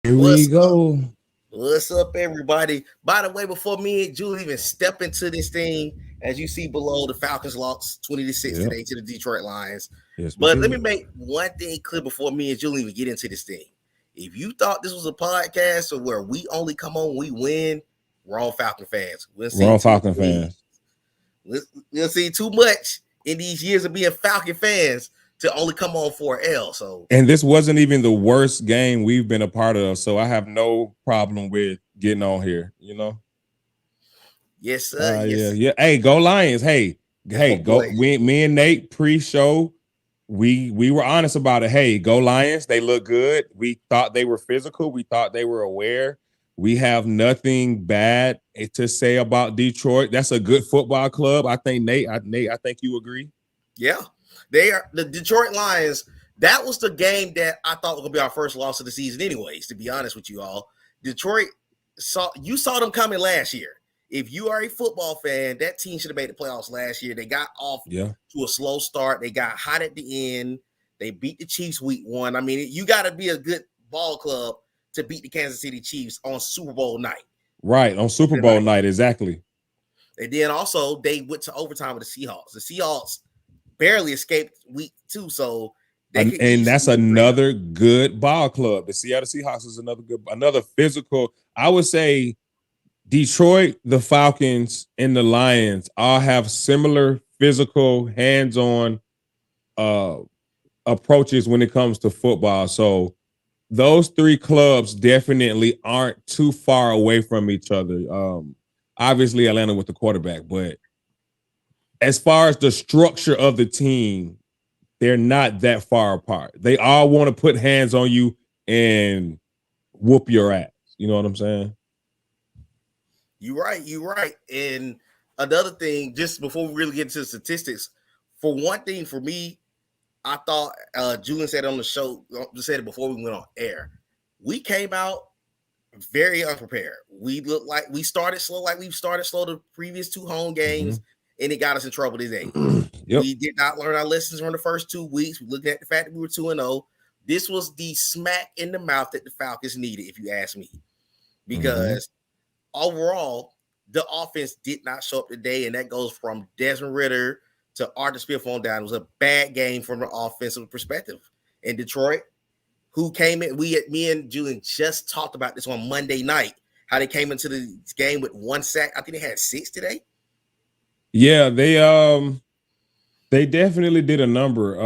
Here we What's up? go. What's up, everybody? By the way, before me and Julie even step into this thing, as you see below, the Falcons lost 20-6 Yep. today to the Detroit Lions. Yes, we But let me did. make one thing clear before me and Julie even get into this thing. If you thought this was a podcast or where we only come on when we win, wrong Falcon fans. We'll see Wrong too Falcon many. fans. We'll see too much in these years of being Falcon fans to only come on for an L. So And this wasn't even the worst game we've been a part of, so I have no problem with getting on here. yes, sir. Yes, Yeah. Hey, go Lions. Hey, oh go. boy. Me and Nate pre-show, we were honest about it. Hey, go Lions. They look good. We thought they were physical. We thought they were aware. We have nothing bad to say about Detroit. That's a good football club. I think Nate, I think you agree. Yeah, they are the Detroit Lions. That was the game that I thought was gonna be our first loss of the season, anyways. To be honest with you all, Detroit saw them coming last year. If you are a football fan, that team should have made the playoffs last year. They got off Yeah. to a slow start. They got hot at the end. They beat the Chiefs week one. I mean, you got to be a good ball club to beat the Kansas City Chiefs on Super Bowl night. Right, on Super Bowl night, exactly. And then also they went to overtime with the Seahawks. The Seahawks barely escaped week two, so they could And that's easily bring up. another good ball club. The Seattle Seahawks is another physical. I would say Detroit, the Falcons, and the Lions all have similar physical, hands-on approaches when it comes to football. So those three clubs definitely aren't too far away from each other. Obviously, Atlanta with the quarterback, but as far as the structure of the team, they're not that far apart. They all want to put hands on you and whoop your ass. You know what I'm saying? You're right. You're right. And another thing, just before we really get into the statistics, for one thing, for me, I thought Julian said on the show, said it before we went on air. We came out very unprepared. We looked like we started slow, like we've started slow the previous two home games, and it got us in trouble today. Yep. We did not learn our lessons from the first 2 weeks. We looked at the fact that we were 2-0. This was the smack in the mouth that the Falcons needed, if you ask me, because overall, the offense did not show up today, and that goes from Desmond Ritter to Arthur Smith on down. It was a bad game from an offensive perspective. In Detroit, who came in, me and Julian just talked about this on Monday night, how they came into the game with 1 sack. I think they had 6 today. Yeah, they definitely did a number.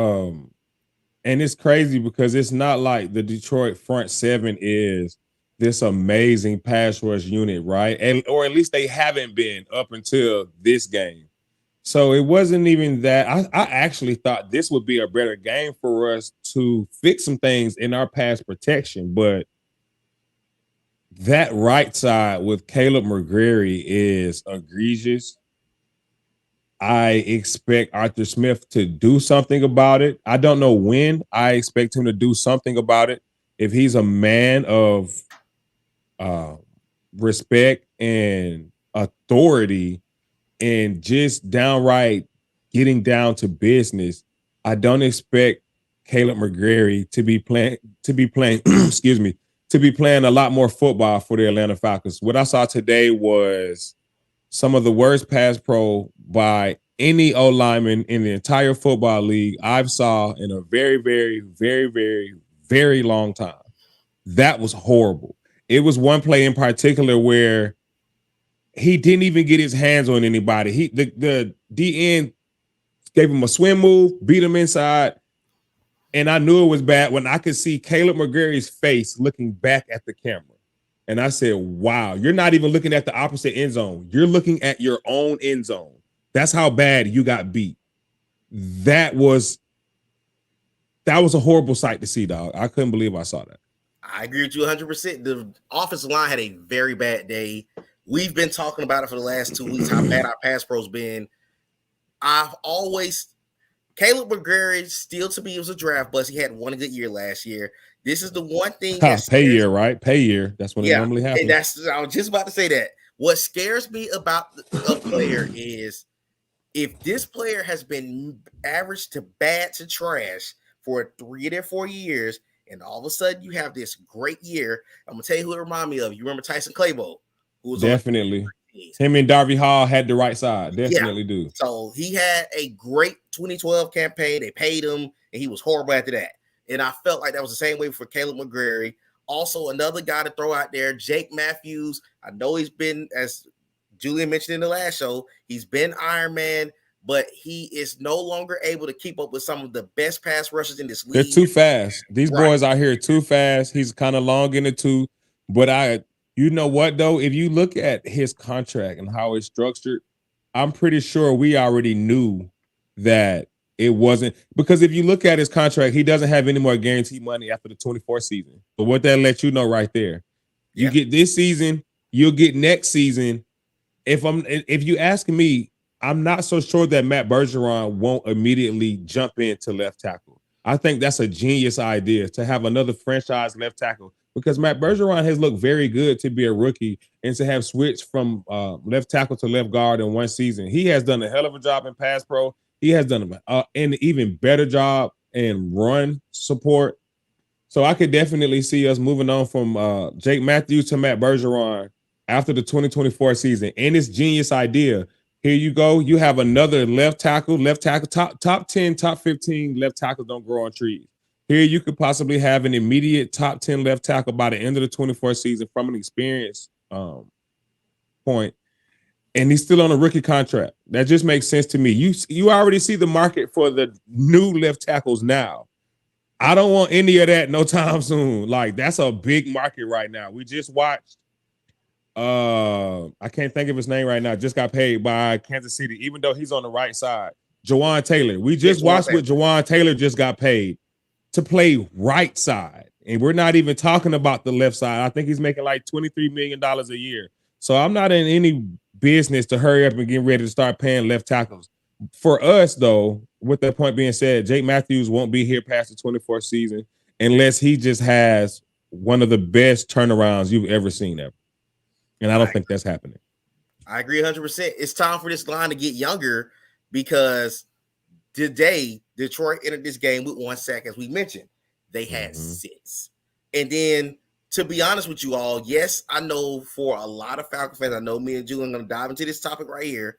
And it's crazy because it's not like the Detroit front seven is this amazing pass rush unit, right? And or at least they haven't been up until this game. So it wasn't even that. I actually thought this would be a better game for us to fix some things in our pass protection, but that right side with Caleb McGrary is egregious. I expect Arthur Smith to do something about it. I don't know when. I expect him to do something about it. If he's a man of respect and authority and just downright getting down to business, I don't expect Caleb McGrary to be playing excuse me, to be playing a lot more football for the Atlanta Falcons. What I saw today was some of the worst pass pro by any O lineman in the entire football league I've saw in a very, very, very, very, very long time. That was horrible. It was one play in particular where he didn't even get his hands on anybody. The DN gave him a swim move, beat him inside, and I knew it was bad when I could see Caleb McGrary's face looking back at the camera. And I said, wow, you're not even looking at the opposite end zone. You're looking at your own end zone. That's how bad you got beat. That was a horrible sight to see, dog. I couldn't believe I saw that. I agree with you 100%. The offensive line had a very bad day. We've been talking about it for the last 2 weeks, how bad our pass pro's been. Caleb McGrary still to me was a draft bust. He had one good year last year. This is the one thing that pay year, right? Pay year. That's when it normally happens. And I was just about to say that. What scares me about a player is if this player has been average to bad to trash for 3 to 4 years, and all of a sudden you have this great year. I'm gonna tell you who it reminded me of. You remember Tyson Clabo, who was definitely on him and Darby Hall had the right side. Definitely do. So he had a great 2012 campaign. They paid him, and he was horrible after that. And I felt like that was the same way for Caleb McGrary. Also, another guy to throw out there, Jake Matthews. I know he's been, as Julian mentioned in the last show, he's been Iron Man, but he is no longer able to keep up with some of the best pass rushers in this league. They're too fast. These boys out here are too fast. He's kind of long in the tooth. But you know what, though? If you look at his contract and how it's structured, I'm pretty sure we already knew that it wasn't. Because if you look at his contract, he doesn't have any more guaranteed money after the 24 season. But what that lets you know right there, you get this season, you'll get next season. If you ask me, I'm not so sure that Matt Bergeron won't immediately jump into left tackle. I think that's a genius idea to have another franchise left tackle, because Matt Bergeron has looked very good to be a rookie and to have switched from left tackle to left guard in one season. He has done a hell of a job in pass pro. He has done an even better job in run support. So I could definitely see us moving on from Jake Matthews to Matt Bergeron after the 2024 season. And it's genius idea. Here you go. You have another left tackle, top 10, top 15 left tackles don't grow on trees. Here you could possibly have an immediate top 10 left tackle by the end of the 24 season from an experience point. And he's still on a rookie contract. That just makes sense to me. You already see the market for the new left tackles now. I don't want any of that no time soon. Like, that's a big market right now. We just watched I can't think of his name right now, just got paid by Kansas City, even though he's on the right side. Jawan Taylor. We just watched what Jawan Taylor just got paid to play right side. And we're not even talking about the left side. I think he's making like $23 million a year. So I'm not in any business to hurry up and get ready to start paying left tackles. For us, though, with that point being said, Jake Matthews won't be here past the 24th season unless he just has one of the best turnarounds you've ever seen ever. And I don't think that's happening. I agree 100%. It's time for this line to get younger, because today Detroit entered this game with 1 sack, as we mentioned. They had 6. And then, to be honest with you all, yes, I know for a lot of Falcon fans, I know me and Julian are going to dive into this topic right here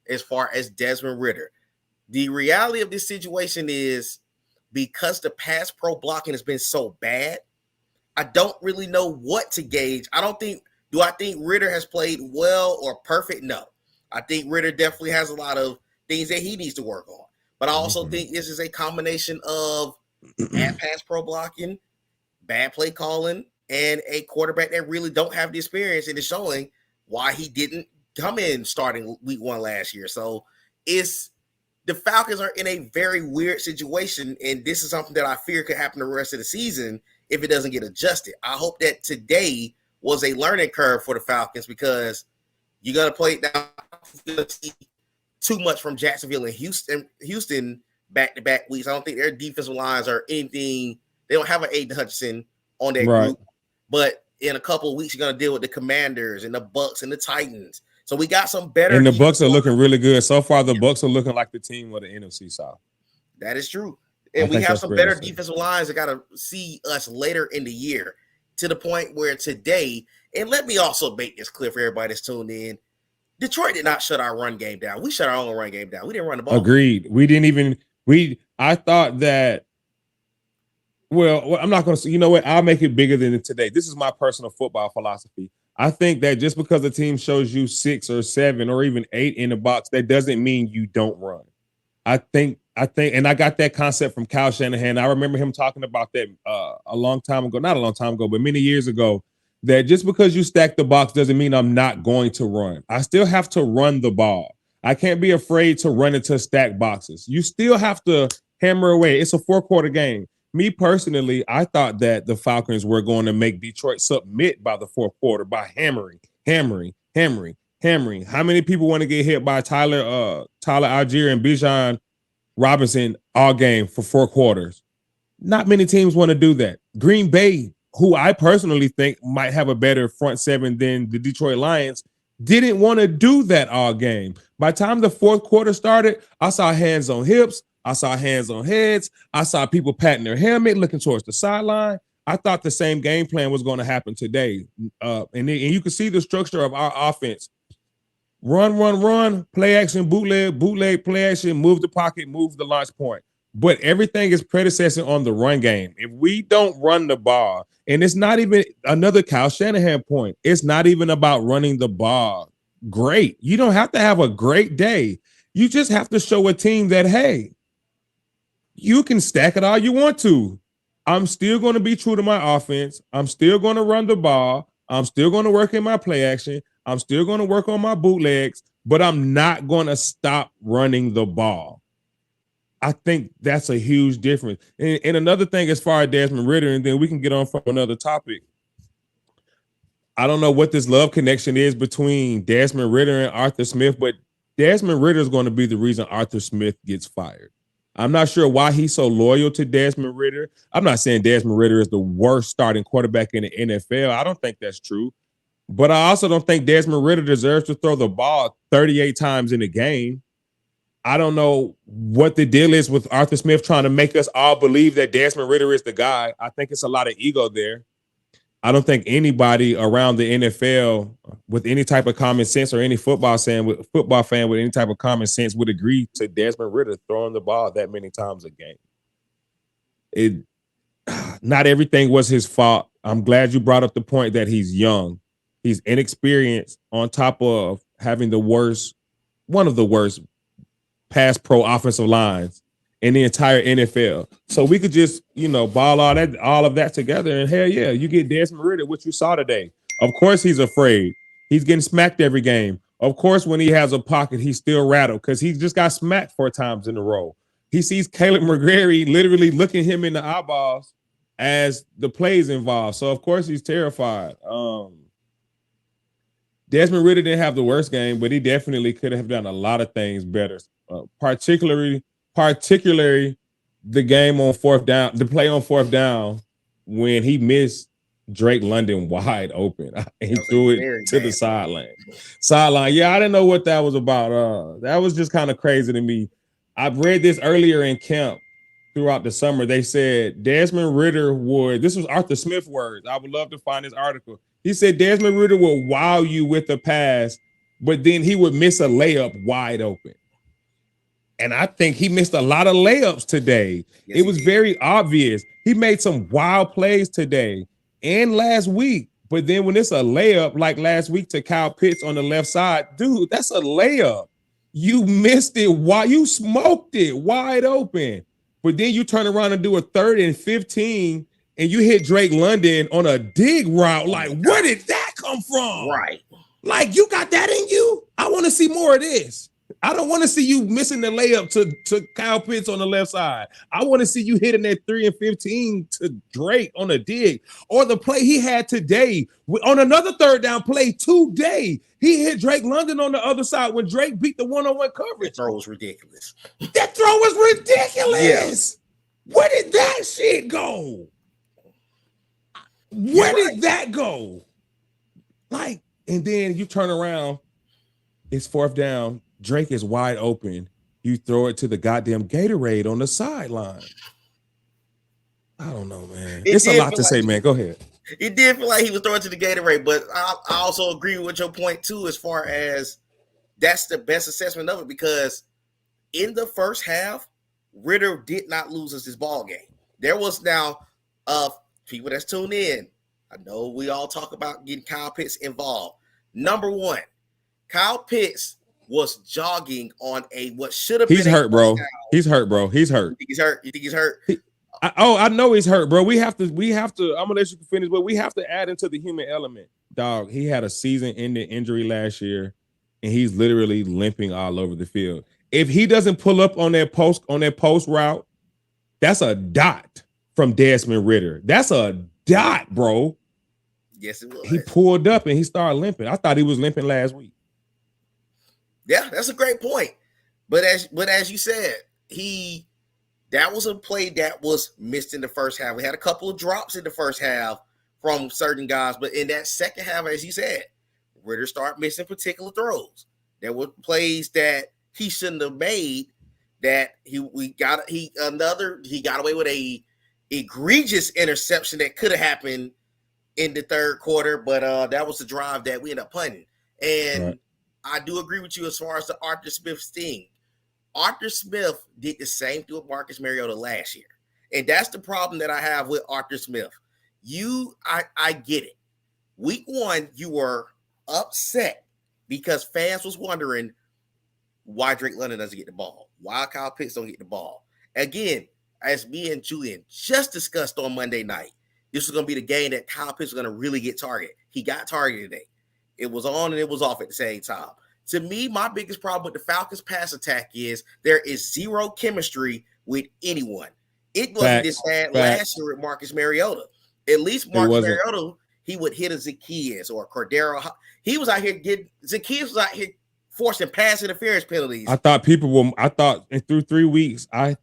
as far as Desmond Ridder. The reality of this situation is, because the pass pro blocking has been so bad, I don't really know what to gauge. Do I think Ridder has played well or perfect? No. I think Ridder definitely has a lot of things that he needs to work on. But I also think this is a combination of bad pass pro blocking, bad play calling, and a quarterback that really don't have the experience, and is showing why he didn't come in starting week 1 last year. So the Falcons are in a very weird situation, and this is something that I fear could happen the rest of the season if it doesn't get adjusted. I hope that today was a learning curve for the Falcons, because you're going to play down too much from Jacksonville and Houston back-to-back weeks. I don't think their defensive lines are anything. They don't have an Aiden Hutchinson on their group. But in a couple of weeks, you're going to deal with the Commanders and the Bucks and the Titans. So we got some better. And the Bucks are looking really good. So far, the Bucks are looking like the team with the NFC South. That is true. And we have some better defensive lines that got to see us later in the year, to the point where today, and let me also make this clear for everybody that's tuned in, Detroit did not shut our run game down. We shut our own run game down. We didn't run the ball. Agreed. I thought that, well, I'm not going to say, you know what? I'll make it bigger than today. This is my personal football philosophy. I think that just because the team shows you 6 or 7 or even 8 in the box, that doesn't mean you don't run. I think, and I got that concept from Kyle Shanahan. I remember him talking about that a long time ago, not a long time ago, but many years ago, that just because you stack the box doesn't mean I'm not going to run. I still have to run the ball. I can't be afraid to run into stacked boxes. You still have to hammer away. It's a 4-quarter game. Me personally, I thought that the Falcons were going to make Detroit submit by the 4th quarter by hammering. How many people want to get hit by Tyler Algier and Bijan Robinson all game for 4 quarters? Not many teams want to do that. Green Bay, who I personally think might have a better front 7 than the Detroit Lions, didn't want to do that all game. By the time the 4th quarter started, I saw hands on hips. I saw hands on heads. I saw people patting their helmet, looking towards the sideline. I thought the same game plan was going to happen today. And you can see the structure of our offense. Run, play action, bootleg, play action, move the pocket, move the launch point. But everything is predecessor on the run game. If we don't run the ball, and it's not even another Kyle Shanahan point, it's not even about running the ball great. You don't have to have a great day. You just have to show a team that, hey, you can stack it all you want to. I'm still going to be true to my offense. I'm still going to run the ball. I'm still going to work in my play action. I'm still going to work on my bootlegs, but I'm not going to stop running the ball. I think that's a huge difference. And another thing as far as Desmond Ridder, and then we can get on from another topic. I don't know what this love connection is between Desmond Ridder and Arthur Smith, but Desmond Ridder is going to be the reason Arthur Smith gets fired. I'm not sure why he's so loyal to Desmond Ridder. I'm not saying Desmond Ridder is the worst starting quarterback in the NFL. I don't think that's true. But I also don't think Desmond Ridder deserves to throw the ball 38 times in a game. I don't know what the deal is with Arthur Smith trying to make us all believe that Desmond Ridder is the guy. I think it's a lot of ego there. I don't think anybody around the NFL with any type of common sense or any football fan with any type of common sense would agree to Desmond Ridder throwing the ball that many times a game. Not everything was his fault. I'm glad you brought up the point that he's young. He's inexperienced on top of having one of the worst pass pro offensive lines in the entire NFL. So we could just, ball all of that together, and hell yeah, you get Desmond Ridder, what you saw today. Of course he's afraid. He's getting smacked every game. Of course, when he has a pocket, he's still rattled because he just got smacked 4 times in a row. He sees Caleb McGarry literally looking him in the eyeballs as the plays involved. So of course he's terrified. Desmond Ridder didn't have the worst game, but he definitely could have done a lot of things better. Particularly the game on 4th down, the play on 4th down when he missed Drake London wide open. He threw it to the sideline. Yeah, I didn't know what that was about. That was just kind of crazy to me. I've read this earlier in camp throughout the summer. They said Desmond Ridder this was Arthur Smith words. I would love to find this article. He said Desmond Ridder will wow you with a pass, but then he would miss a layup wide open. And I think he missed a lot of layups today. Yes, it was very obvious. He made some wild plays today and last week. But then when it's a layup, like last week to Kyle Pitts on the left side, dude, that's a layup. You missed it. You smoked it wide open. But then you turn around and do a 3rd and 15, and you hit Drake London on a dig route. Like, where did that come from? Right. Like, you got that in you? I want to see more of this. I don't want to see you missing the layup to Kyle Pitts on the left side. I want to see you hitting that 3 and 15 to Drake on a dig, or the play he had today on another 3rd down play today. He hit Drake London on the other side when Drake beat the one-on-one coverage. That throw was ridiculous. That throw was ridiculous. Yeah. Where did that shit go? Where did that go? Like, and then you turn around, it's 4th down. Drake is wide open. You throw it to the goddamn Gatorade on the sideline. I don't know, man. It's a lot to say, man. Go ahead. It did feel like he was throwing to the Gatorade, but I also agree with your point, too, as far as that's the best assessment of it, because in the first half, Ridder did not lose us this ball game. There was now people that's tuned in. I know we all talk about getting Kyle Pitts involved. Number one, Kyle Pitts was jogging on what should have been. He's hurt, bro. He's hurt, bro. He's hurt. You think he's hurt? I know he's hurt, bro. We have to. I'm gonna let you finish, but we have to add into the human element, dog. He had a season-ending injury last year, and he's literally limping all over the field. If he doesn't pull up on that post route, that's a dot from Desmond Ridder. That's a dot, bro. Yes, it was. He pulled up and he started limping. I thought he was limping last week. Yeah, that's a great point. But as you said, that was a play that was missed in the first half. We had a couple of drops in the first half from certain guys, but in that second half, as you said, Ridder started missing particular throws. There were plays that he shouldn't have made that he got away with a egregious interception that could have happened in the third quarter, but that was the drive that we ended up punting. And Right. I do agree with you as far as the Arthur Smith thing. Arthur Smith did the same thing with Marcus Mariota last year. And that's the problem that I have with Arthur Smith. I get it. Week 1, you were upset because fans was wondering why Drake London doesn't get the ball, why Kyle Pitts don't get the ball. Again, as me and Julian just discussed on Monday night, this was going to be the game that Kyle Pitts was going to really get targeted. He got targeted today. It was on and it was off at the same time. To me, my biggest problem with the Falcons pass attack is there is zero chemistry with anyone. It wasn't this bad last year with Marcus Mariota. At least Marcus Mariota, he would hit a Zacchaeus or Cordero. He was out here Zacchaeus was out here forcing pass interference penalties. I thought through 3 weeks, I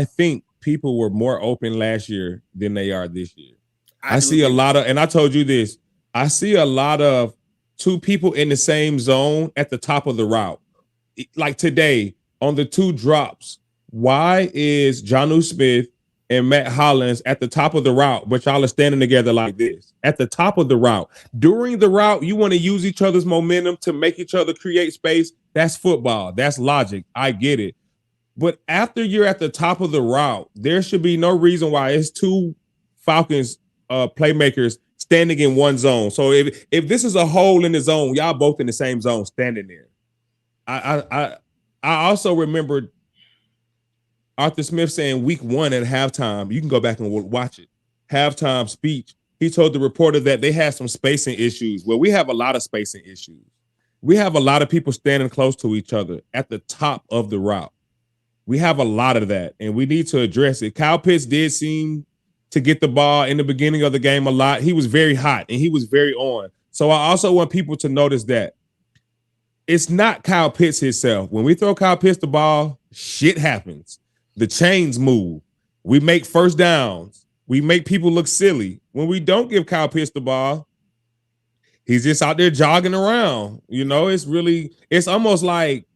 think people were more open last year than they are this year. I see a lot of, and I told you this, I see a lot of two people in the same zone at the top of the route. Like today on the 2 drops, why is Jonnu Smith and Matt Hollins at the top of the route, but y'all are standing together like this at the top of the route? During the route, you want to use each other's momentum to make each other create space. That's football. That's logic. I get it. But after you're at the top of the route, there should be no reason why it's 2 Falcons playmakers standing in one zone. So if this is a hole in the zone, y'all both in the same zone standing there. I also remember Arthur Smith saying week 1 at halftime, you can go back and watch it, halftime speech, he told the reporter that they had some spacing issues. Well, we have a lot of spacing issues. We have a lot of people standing close to each other at the top of the route. We have a lot of that, and we need to address it. Kyle Pitts did seem to get the ball in the beginning of the game a lot. He was very hot, and he was very on. So I also want people to notice that it's not Kyle Pitts himself. When we throw Kyle Pitts the ball, shit happens. The chains move. We make first downs. We make people look silly. When we don't give Kyle Pitts the ball, he's just out there jogging around. You know, it's almost like,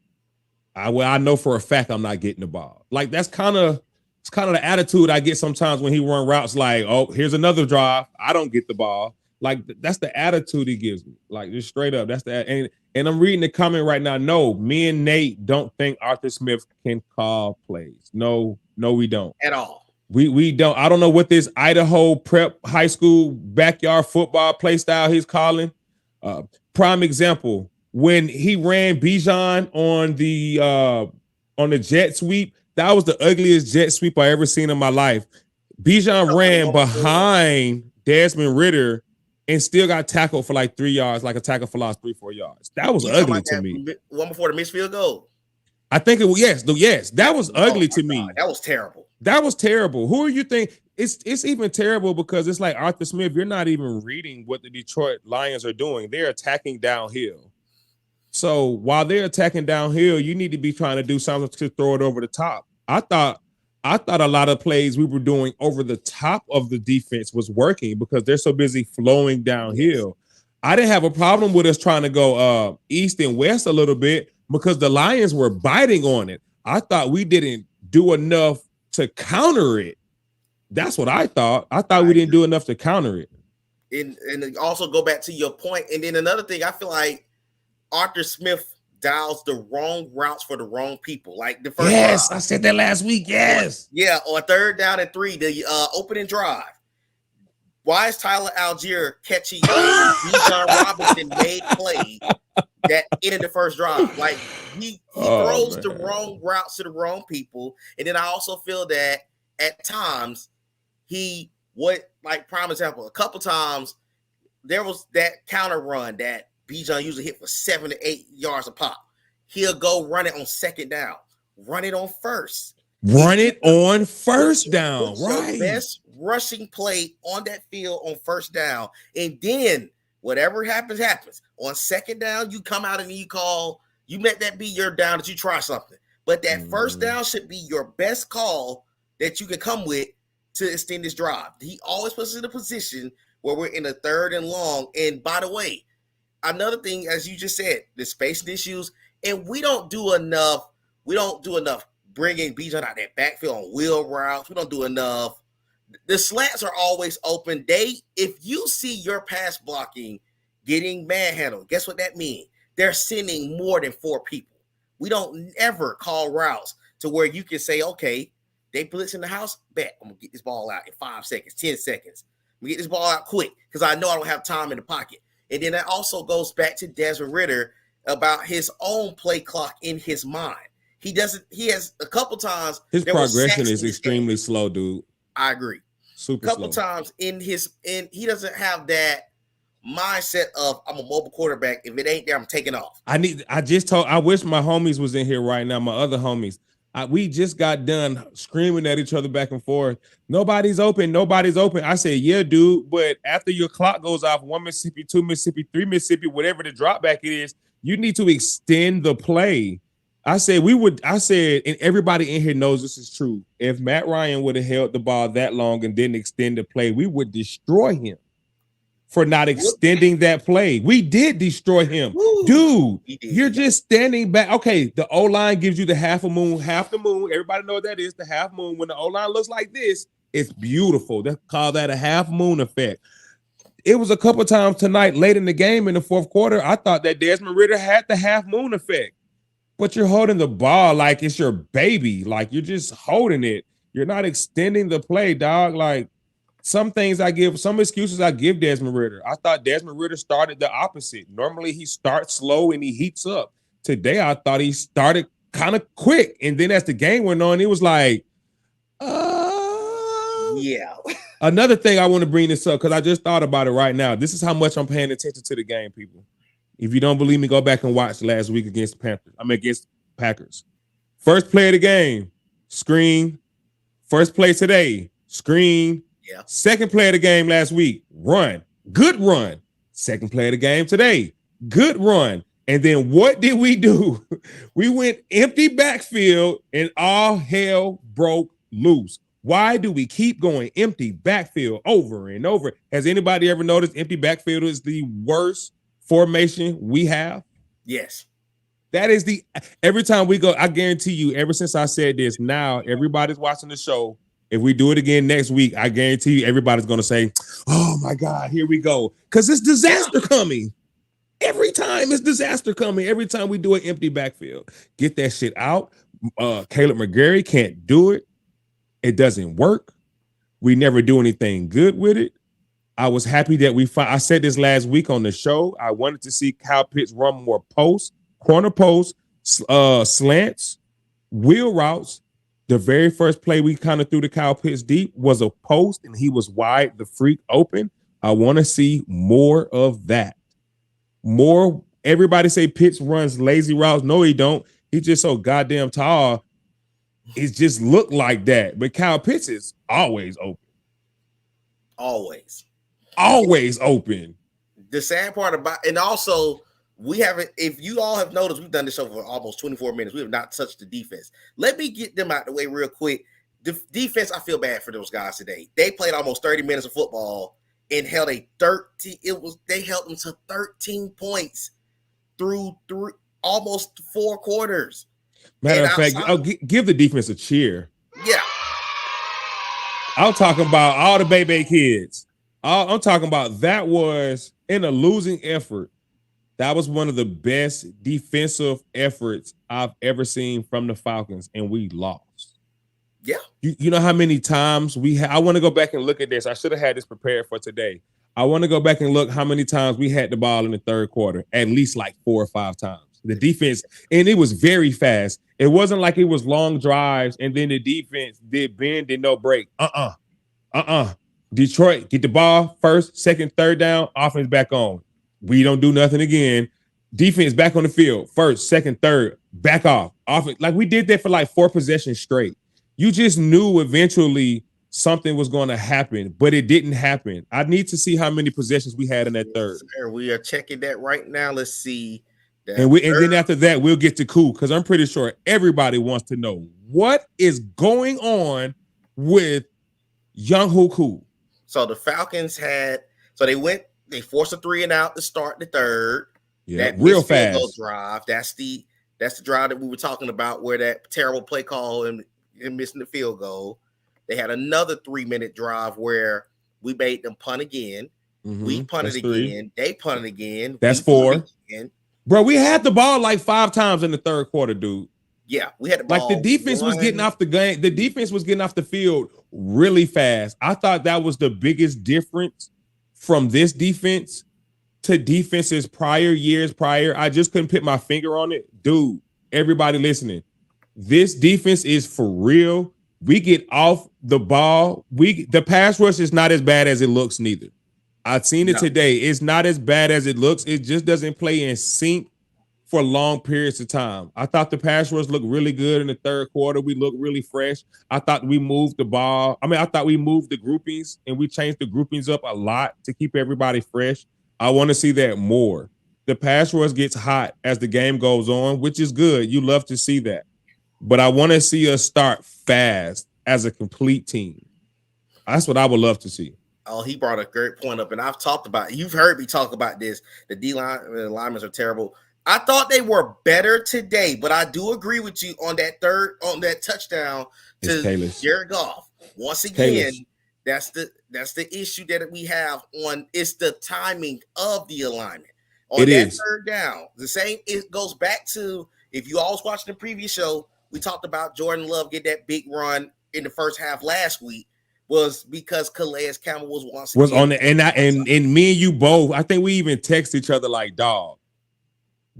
I know for a fact I'm not getting the ball. Like it's kind of the attitude I get sometimes when he run routes. Like, oh, here's another drive. I don't get the ball. Like that's the attitude he gives me. Like just straight up. That's the and I'm reading the comment right now. No, me and Nate don't think Arthur Smith can call plays. No, we don't at all. We don't. I don't know what this Idaho prep high school backyard football play style he's calling. Prime example, when he ran Bijan on the jet sweep, that was the ugliest jet sweep I ever seen in my life. Bijan ran behind Desmond Ridder and still got tackled for like 3 yards, like a tackle for loss 3-4 yards. That was ugly to me. One before the missed field goal. I think it was yes. That was ugly to me. That was terrible. That was terrible. Who are you think? It's even terrible because it's like Arthur Smith, you're not even reading what the Detroit Lions are doing. They're attacking downhill. So while they're attacking downhill, you need to be trying to do something to throw it over the top. I thought a lot of plays we were doing over the top of the defense was working because they're so busy flowing downhill. I didn't have a problem with us trying to go east and west a little bit because the Lions were biting on it. I thought we didn't do enough to counter it. That's what I thought. I thought we didn't do enough to counter it. And also go back to your point. And then another thing, I feel like Arthur Smith dials the wrong routes for the wrong people. Like the first drive. I said that last week. Yes. Or 3rd down and 3, the opening drive. Why is Tyler Algier catching Bijan Robinson made play that ended the first drive? Like he throws the wrong routes to the wrong people. And then I also feel that at times prime example, a couple times there was that counter run that Bijan usually hit for 7 to 8 yards a pop. He'll go run it on 2nd down, run it on first. Down, right? Best rushing play on that field on 1st down. And then whatever happens. On 2nd down, you come out and you let that be your down that you try something. But that 1st down should be your best call that you can come with to extend this drive. He always puts us in a position where we're in a 3rd and long. And by the way, another thing, as you just said, the spacing issues, and we don't do enough bringing Bijan out that backfield on wheel routes. We don't do enough. The slants are always open. If you see your pass blocking getting manhandled, guess what that means? They're sending more than 4 people. We don't ever call routes to where you can say, okay, they blitz in the house, bet I'm gonna get this ball out in 5 seconds, 10 seconds. I'm gonna get this ball out quick because I know I don't have time in the pocket. And then that also goes back to Desmond Ridder about his own play clock in his mind. He has a couple times. His progression is extremely slow, dude. I agree. Super a couple slow. times he doesn't have that mindset of I'm a mobile quarterback. If it ain't there, I'm taking off. I wish my homies was in here right now. My other homies. We just got done screaming at each other back and forth. Nobody's open. I said, yeah, dude. But after your clock goes off, 1 Mississippi, 2 Mississippi, 3 Mississippi, whatever the drop back is, you need to extend the play. I said, and everybody in here knows this is true. If Matt Ryan would have held the ball that long and didn't extend the play, we would destroy him for not extending that play. We did destroy him. Woo. Dude, you're just standing back. Okay, the O-line gives you the half the moon. Everybody know what that is, the half moon. When the O-line looks like this, it's beautiful. They call that a half moon effect. It was a couple times tonight, late in the game in the fourth quarter, I thought that Desmond Ridder had the half moon effect. But you're holding the ball like it's your baby. Like, you're just holding it. You're not extending the play, dog. Like, some excuses I give Desmond Ridder. I thought Desmond Ridder started the opposite. Normally he starts slow and he heats up. Today I thought he started kind of quick. And then as the game went on, it was like, yeah. Another thing I want to bring this up because I just thought about it right now. This is how much I'm paying attention to the game, people. If you don't believe me, go back and watch last week against Packers. First play of the game, screen. First play today, screen. Yeah. Second play of the game last week, run. Good run. Second play of the game today, good run. And then what did we do? We went empty backfield and all hell broke loose. Why do we keep going empty backfield over and over? Has anybody ever noticed empty backfield is the worst formation we have? Yes. That is every time we go, I guarantee you, ever since I said this, now everybody's watching the show. If we do it again next week, I guarantee you everybody's going to say, oh, my God, here we go. Because it's disaster coming. Every time it's disaster coming. Every time we do an empty backfield. Get that shit out. Caleb McGarry can't do it. It doesn't work. We never do anything good with it. I was happy that I said this last week on the show. I wanted to see Kyle Pitts run more posts, corner posts, slants, wheel routes. The very first play we kind of threw to Kyle Pitts deep was a post, and he was wide, the freak open. I want to see more of that. More. Everybody say Pitts runs lazy routes. No, he don't. He's just so goddamn tall. It just looked like that. But Kyle Pitts is always open. Always open. The sad part about, and also we haven't, if you all have noticed, we've done this show for almost 24 minutes. We have not touched the defense. Let me get them out the way real quick. The defense, I feel bad for those guys today. They played almost 30 minutes of football and held they held them to 13 points through almost 4 quarters. Matter of fact, give the defense a cheer. Yeah. I'm talking about all the baby kids. I'm talking about that was in a losing effort. That was one of the best defensive efforts I've ever seen from the Falcons, and we lost. Yeah. You know how many times I want to go back and look at this. I should have had this prepared for today. I want to go back and look how many times we had the ball in the third quarter, at least like 4 or 5 times. The defense, and it was very fast. It wasn't like it was long drives, and then the defense did bend and no break. Detroit, get the ball first, second, third down, offense back on. We don't do nothing again. Defense back on the field, first, second, third, back off. Offense, like we did that for like 4 possessions straight. You just knew eventually something was going to happen, but it didn't happen. I need to see how many possessions we had in that third. Sir, we are checking that right now. Let's see. And then after that, we'll get to Koo, because I'm pretty sure everybody wants to know what is going on with Younghoe Koo. So the Falcons they forced a 3 and out to start the third. Yeah, real fast drive. That's the That's the drive that we were talking about where that terrible play call and missing the field goal. They had another 3-minute drive where we made them punt again. We punted again. They punted again. That's 4. Bro, we had the ball like 5 times in the third quarter, dude. Yeah, we had the ball. Like the defense was getting off the game. The defense was getting off the field really fast. I thought that was the biggest difference from this defense to defenses years prior. I just couldn't put my finger on it. Dude, everybody listening, this defense is for real. We get off the ball. The pass rush is not as bad as it looks neither. I've seen it today. It's not as bad as it looks. It just doesn't play in sync for long periods of time. I thought the pass rush looked really good in the third quarter. We looked really fresh. I thought we moved the ball. I thought we moved the groupings and we changed the groupings up a lot to keep everybody fresh. I want to see that more. The pass rush gets hot as the game goes on, which is good. You love to see that. But I want to see us start fast as a complete team. That's what I would love to see. Oh, he brought a great point up, and I've talked about it. You've heard me talk about this. The linemen are terrible. I thought they were better today, but I do agree with you on that touchdown to Jared Goff. Once again, that's the issue that we have on. It's the timing of the alignment on third down. The same. It goes back to if you always watched the previous show. We talked about Jordan Love get that big run in the first half last week was because Calais Campbell was on the and me and you both. I think we even text each other like, dog.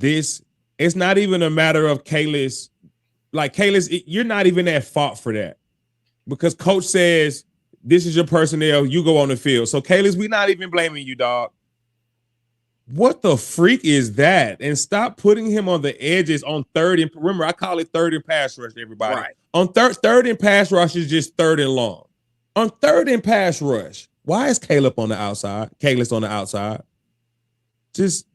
It's not even a matter of Kalis. Like Kalis, you're not even at fault for that because coach says this is your personnel. You go on the field. So Kalis, we're not even blaming you, dog. What the freak is that? And stop putting him on the edges on third. And remember, I call it third and pass rush, everybody. Right. On third and pass rush is just third and long. On third and pass rush, why is Caleb on the outside? Kalis on the outside. Just,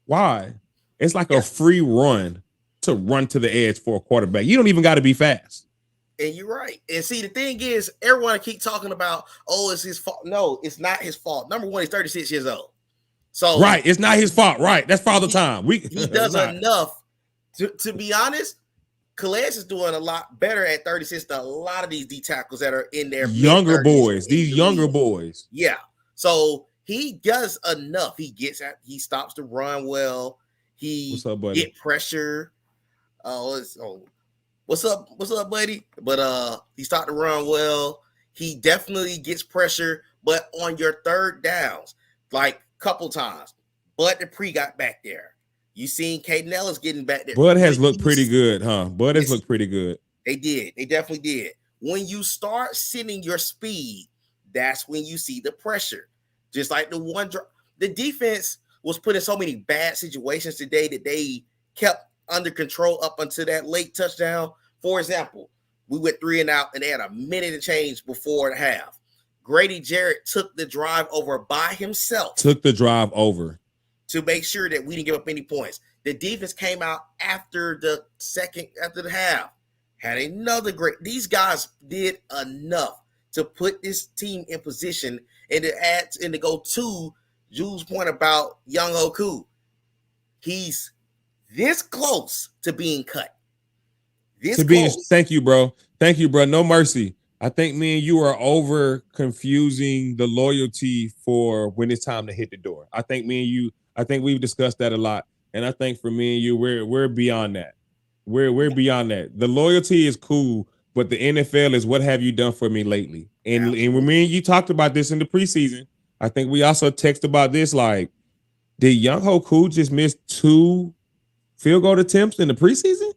why? It's like a free run to run to the edge for a quarterback. You don't even got to be fast. And you're right. And see, the thing is, everyone keep talking about, it's his fault. No, it's not his fault. Number one, he's 36 years old. So right, it's not his fault. Right, that's Father Time. He does enough. To be honest, Calais is doing a lot better at 36 than a lot of these D tackles that are in there. Younger boys, these younger boys. Yeah. So he does enough. He stops the run well. He what's up, buddy? Get pressure. What's up, buddy? But he stopped the run well. He definitely gets pressure. But on your third downs, like couple times, Bud Dupree got back there. You seen Caden Ellis getting back there. Bud has looked pretty good, huh? Bud has looked pretty good. They did. They definitely did. When you start sending your speed, that's when you see the pressure. Just like the defense was put in so many bad situations today that they kept under control up until that late touchdown. For example, we went 3 and out and they had a minute to change before the half. Grady Jarrett took the drive over by himself. To make sure that we didn't give up any points. The defense came out after the half. Had another great. These guys did enough to put this team in position and to go to Jules' point about Young Hoku. He's this close to being cut. Thank you, bro. No mercy. I think me and you are over confusing the loyalty for when it's time to hit the door. I think we've discussed that a lot. And I think for me and you, we're beyond that. We're beyond that. The loyalty is cool, but the NFL is what have you done for me lately? And when me and you talked about this in the preseason, I think we also text about this. Like, did Young Hoku just miss 2 field goal attempts in the preseason?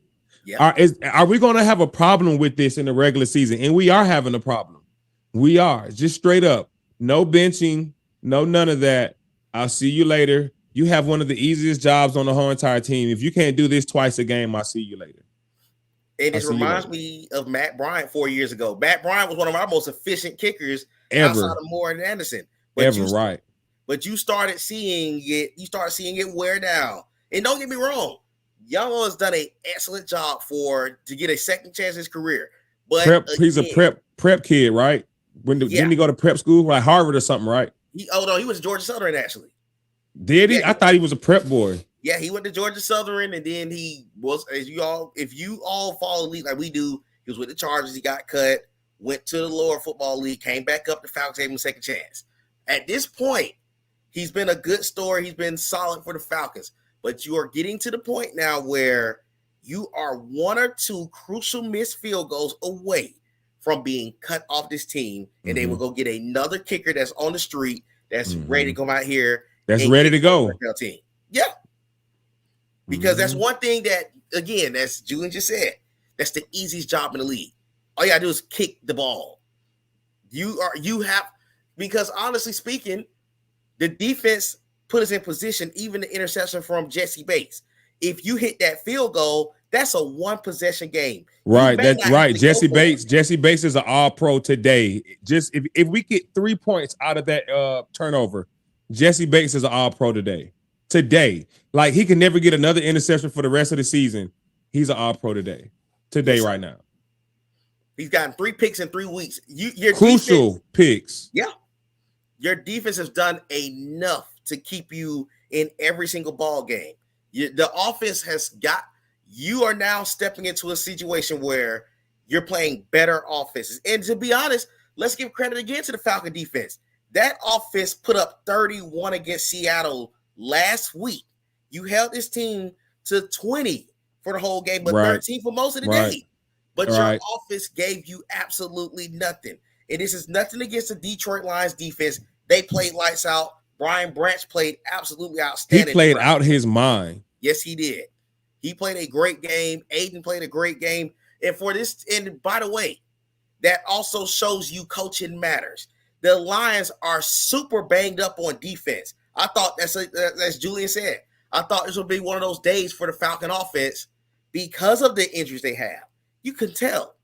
Yeah. Are we going to have a problem with this in the regular season? And we are having a problem. We are. Just straight up. No benching. No none of that. I'll see you later. You have one of the easiest jobs on the whole entire team. If you can't do this twice a game, I'll see you later. It just reminds me of Matt Bryant 4 years ago. Matt Bryant was one of our most efficient kickers outside of Moore and Anderson. Right. But you started seeing it. You started seeing it wear down. And don't get me wrong. Young has done an excellent job to get a second chance in his career. But he's a prep kid, right? Didn't he go to prep school, like Harvard or something, right? He was Georgia Southern actually. Did he? I thought he was a prep boy. Yeah, he went to Georgia Southern, and then he was, if you all follow the league like we do, he was with the Chargers. He got cut, went to the lower football league, came back up. The Falcons gave him a second chance. At this point, he's been a good story. He's been solid for the Falcons. But you are getting to the point now where you are one or two crucial missed field goals away from being cut off this team, and they will go get another kicker that's on the street that's ready to come out here. That's ready to go. Team. Yeah. Because that's one thing that, again, as Julian just said, that's the easiest job in the league. All you gotta do is kick the ball. Because honestly speaking, the defense put us in position, even the interception from Jesse Bates. If you hit that field goal, that's a one possession game. Right, that's right. Jesse Bates is an all-pro today. Just if we get 3 points out of that turnover, Jesse Bates is an all-pro today. Like, he can never get another interception for the rest of the season. He's an all-pro today, right now. He's gotten 3 picks in 3 weeks. Crucial picks. Yeah. Your defense has done enough to keep you in every single ball game. The offense you are now stepping into a situation where you're playing better offenses. And to be honest, let's give credit again to the Falcon defense. That offense put up 31 against Seattle last week. You held this team to 20 for the whole game, but 13 for most of the day. But your offense gave you absolutely nothing. And this is nothing against the Detroit Lions defense. They played lights out. Brian Branch played absolutely outstanding. He played out his mind. Yes, he did. He played a great game. Aiden played a great game. And by the way, that also shows you coaching matters. The Lions are super banged up on defense. I thought as Julian said, I thought this would be one of those days for the Falcon offense because of the injuries they have. You can tell.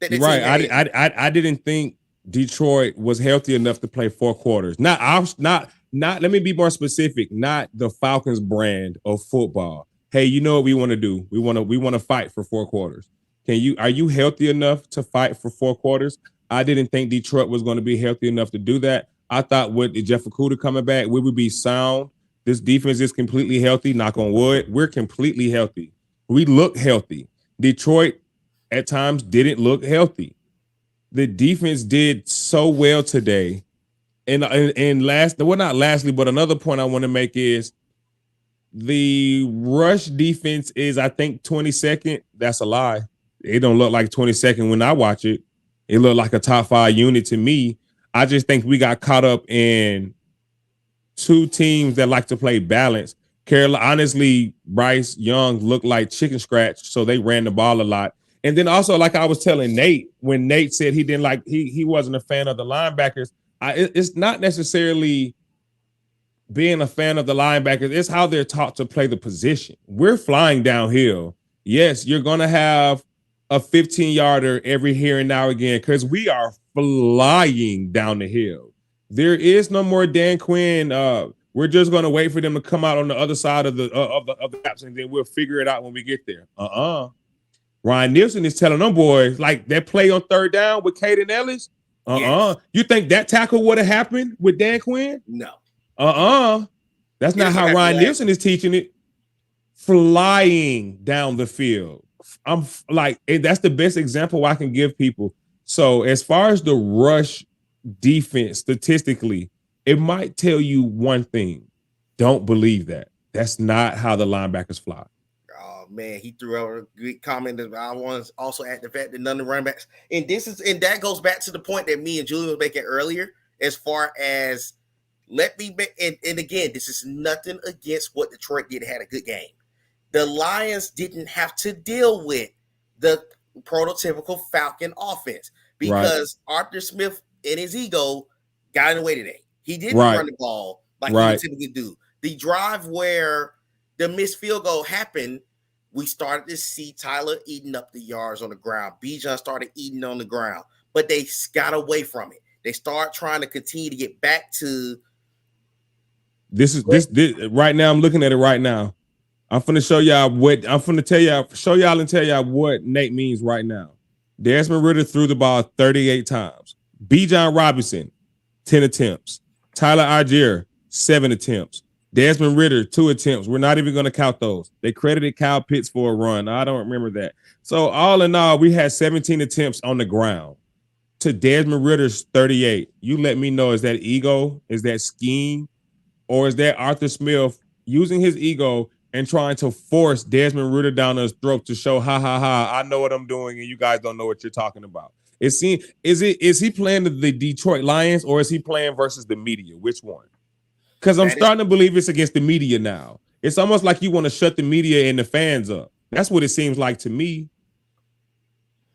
I didn't think Detroit was healthy enough to play 4 quarters. Not. Let me be more specific. Not the Falcons brand of football. Hey, you know what we want to do? We want to fight for 4 quarters. Are you healthy enough to fight for 4 quarters? I didn't think Detroit was going to be healthy enough to do that. I thought with Jeff Okudah coming back, we would be sound. This defense is completely healthy. Knock on wood. We're completely healthy. We look healthy. Detroit at times didn't look healthy. The defense did so well today. And not lastly, but another point I want to make is the rush defense is, I think, 22nd. That's a lie. It don't look like 22nd when I watch it. It looked like a top 5 unit to me. I just think we got caught up in 2 teams that like to play balance. Honestly, Bryce Young looked like chicken scratch, so they ran the ball a lot. And then also, like I was telling Nate, when Nate said he wasn't a fan of the linebackers, it's not necessarily being a fan of the linebackers. It's how they're taught to play the position. We're flying downhill. Yes, you're going to have a 15-yarder every here and now again because we are flying down the hill. There is no more Dan Quinn. We're just going to wait for them to come out on the other side of the gaps, and then we'll figure it out when we get there. Ryan Nielsen is telling them boys, like that play on 3rd down with Caden Ellis. Yes. You think that tackle would have happened with Dan Quinn? No. That's not how Ryan Nielsen is teaching it. Flying down the field. I'm like, that's the best example I can give people. So as far as the rush defense, statistically, it might tell you one thing. Don't believe that. That's not how the linebackers fly. Oh man, he threw out a good comment that I want to also add the fact that none of the running backs, and that goes back to the point that me and Julian was making earlier, as far as and again, this is nothing against what Detroit did. Had a good game. The Lions didn't have to deal with the prototypical Falcon offense because Arthur Smith and his ego got in the way today. He didn't run the ball like he would typically do. The drive where the missed field goal happened, we started to see Tyler eating up the yards on the ground. Bijan started eating on the ground, but they got away from it. They start trying to continue to get back to this right now. I'm looking at it right now. I'm finna show y'all and tell y'all what Nate means right now. Desmond Ridder threw the ball 38 times. Bijan Robinson, 10 attempts. Tyler Algier, 7 attempts. Desmond Ridder, 2 attempts. We're not even going to count those. They credited Kyle Pitts for a run. I don't remember that. So all in all, we had 17 attempts on the ground to Desmond Ridder's 38. You let me know, is that ego? Is that scheme? Or is that Arthur Smith using his ego and trying to force Desmond Ridder down his throat to show, ha, ha, ha, I know what I'm doing and you guys don't know what you're talking about? Is he playing the Detroit Lions or is he playing versus the media? Which one? Because I'm starting to believe it's against the media now. It's almost like you want to shut the media and the fans up. That's what it seems like to me.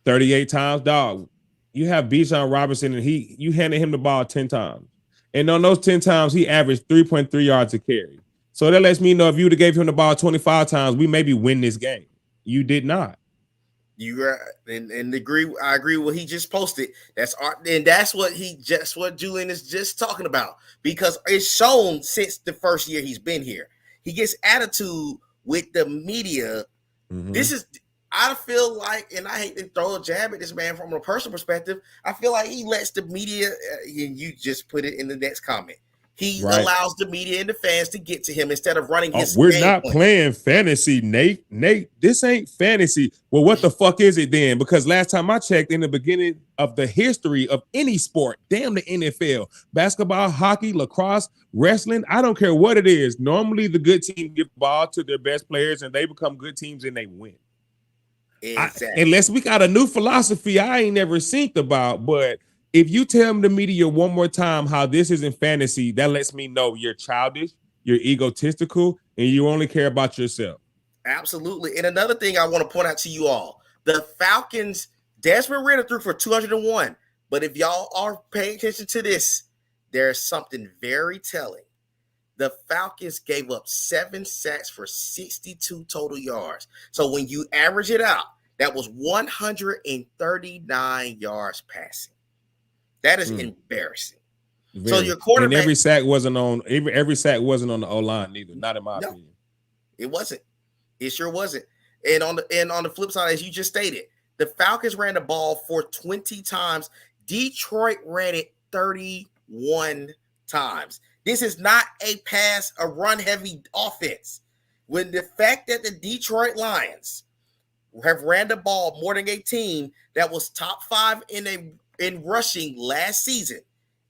38 times, dog. You have Bijan Robinson and you handed him the ball 10 times. And on those 10 times, he averaged 3.3 yards a carry. So that lets me know if you would have gave him the ball 25 times, we maybe win this game. You did not. And agree. I agree with what he just posted. That's what Julian is just talking about, because it's shown since the first year he's been here. He gets attitude with the media. Mm-hmm. I feel like, and I hate to throw a jab at this man from a personal perspective, I feel like he lets the media, and you just put it in the next comment, he allows the media and the fans to get to him instead of running his We're not playing fantasy, Nate. This ain't fantasy. Well, what the fuck is it then? Because last time I checked, in the beginning of the history of any sport, damn the NFL, basketball, hockey, lacrosse, wrestling, I don't care what it is. Normally the good team give the ball to their best players and they become good teams and they win. Exactly. Unless we got a new philosophy I ain't never synced about, but if you tell the media one more time how this isn't fantasy, that lets me know you're childish, you're egotistical, and you only care about yourself. Absolutely. And another thing I want to point out to you all, the Falcons, Desmond Ridder threw for 201. But if y'all are paying attention to this, there's something very telling. The Falcons gave up 7 sacks for 62 total yards. So when you average it out, that was 139 yards passing. That is embarrassing. Very. So your quarterback, and every sack wasn't on the O-line neither, not in my opinion. It wasn't. It sure wasn't. And on the flip side, as you just stated, the Falcons ran the ball for 20 times. Detroit ran it 31 times. This is not a run-heavy offense. When the fact that the Detroit Lions have ran the ball more than a team that was top 5 in rushing last season,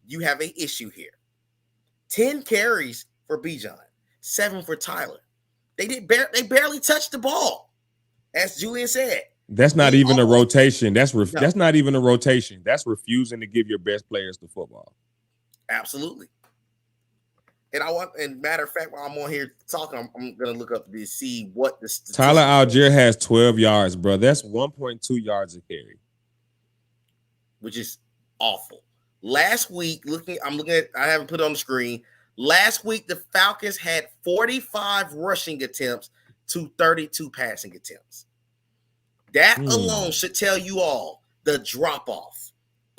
you have an issue here. 10 carries for Bijan, 7 for Tyler. They barely touched the ball, as Julian said. That's not even a rotation. That's not even a rotation. That's refusing to give your best players the football. Absolutely. And matter of fact, while I'm on here talking, I'm gonna look up to see what the Tyler Algier has 12 yards, bro. That's 1.2 yards a carry, which is awful. Last week, I haven't put it on the screen. Last week, the Falcons had 45 rushing attempts to 32 passing attempts. That alone should tell you all the drop off.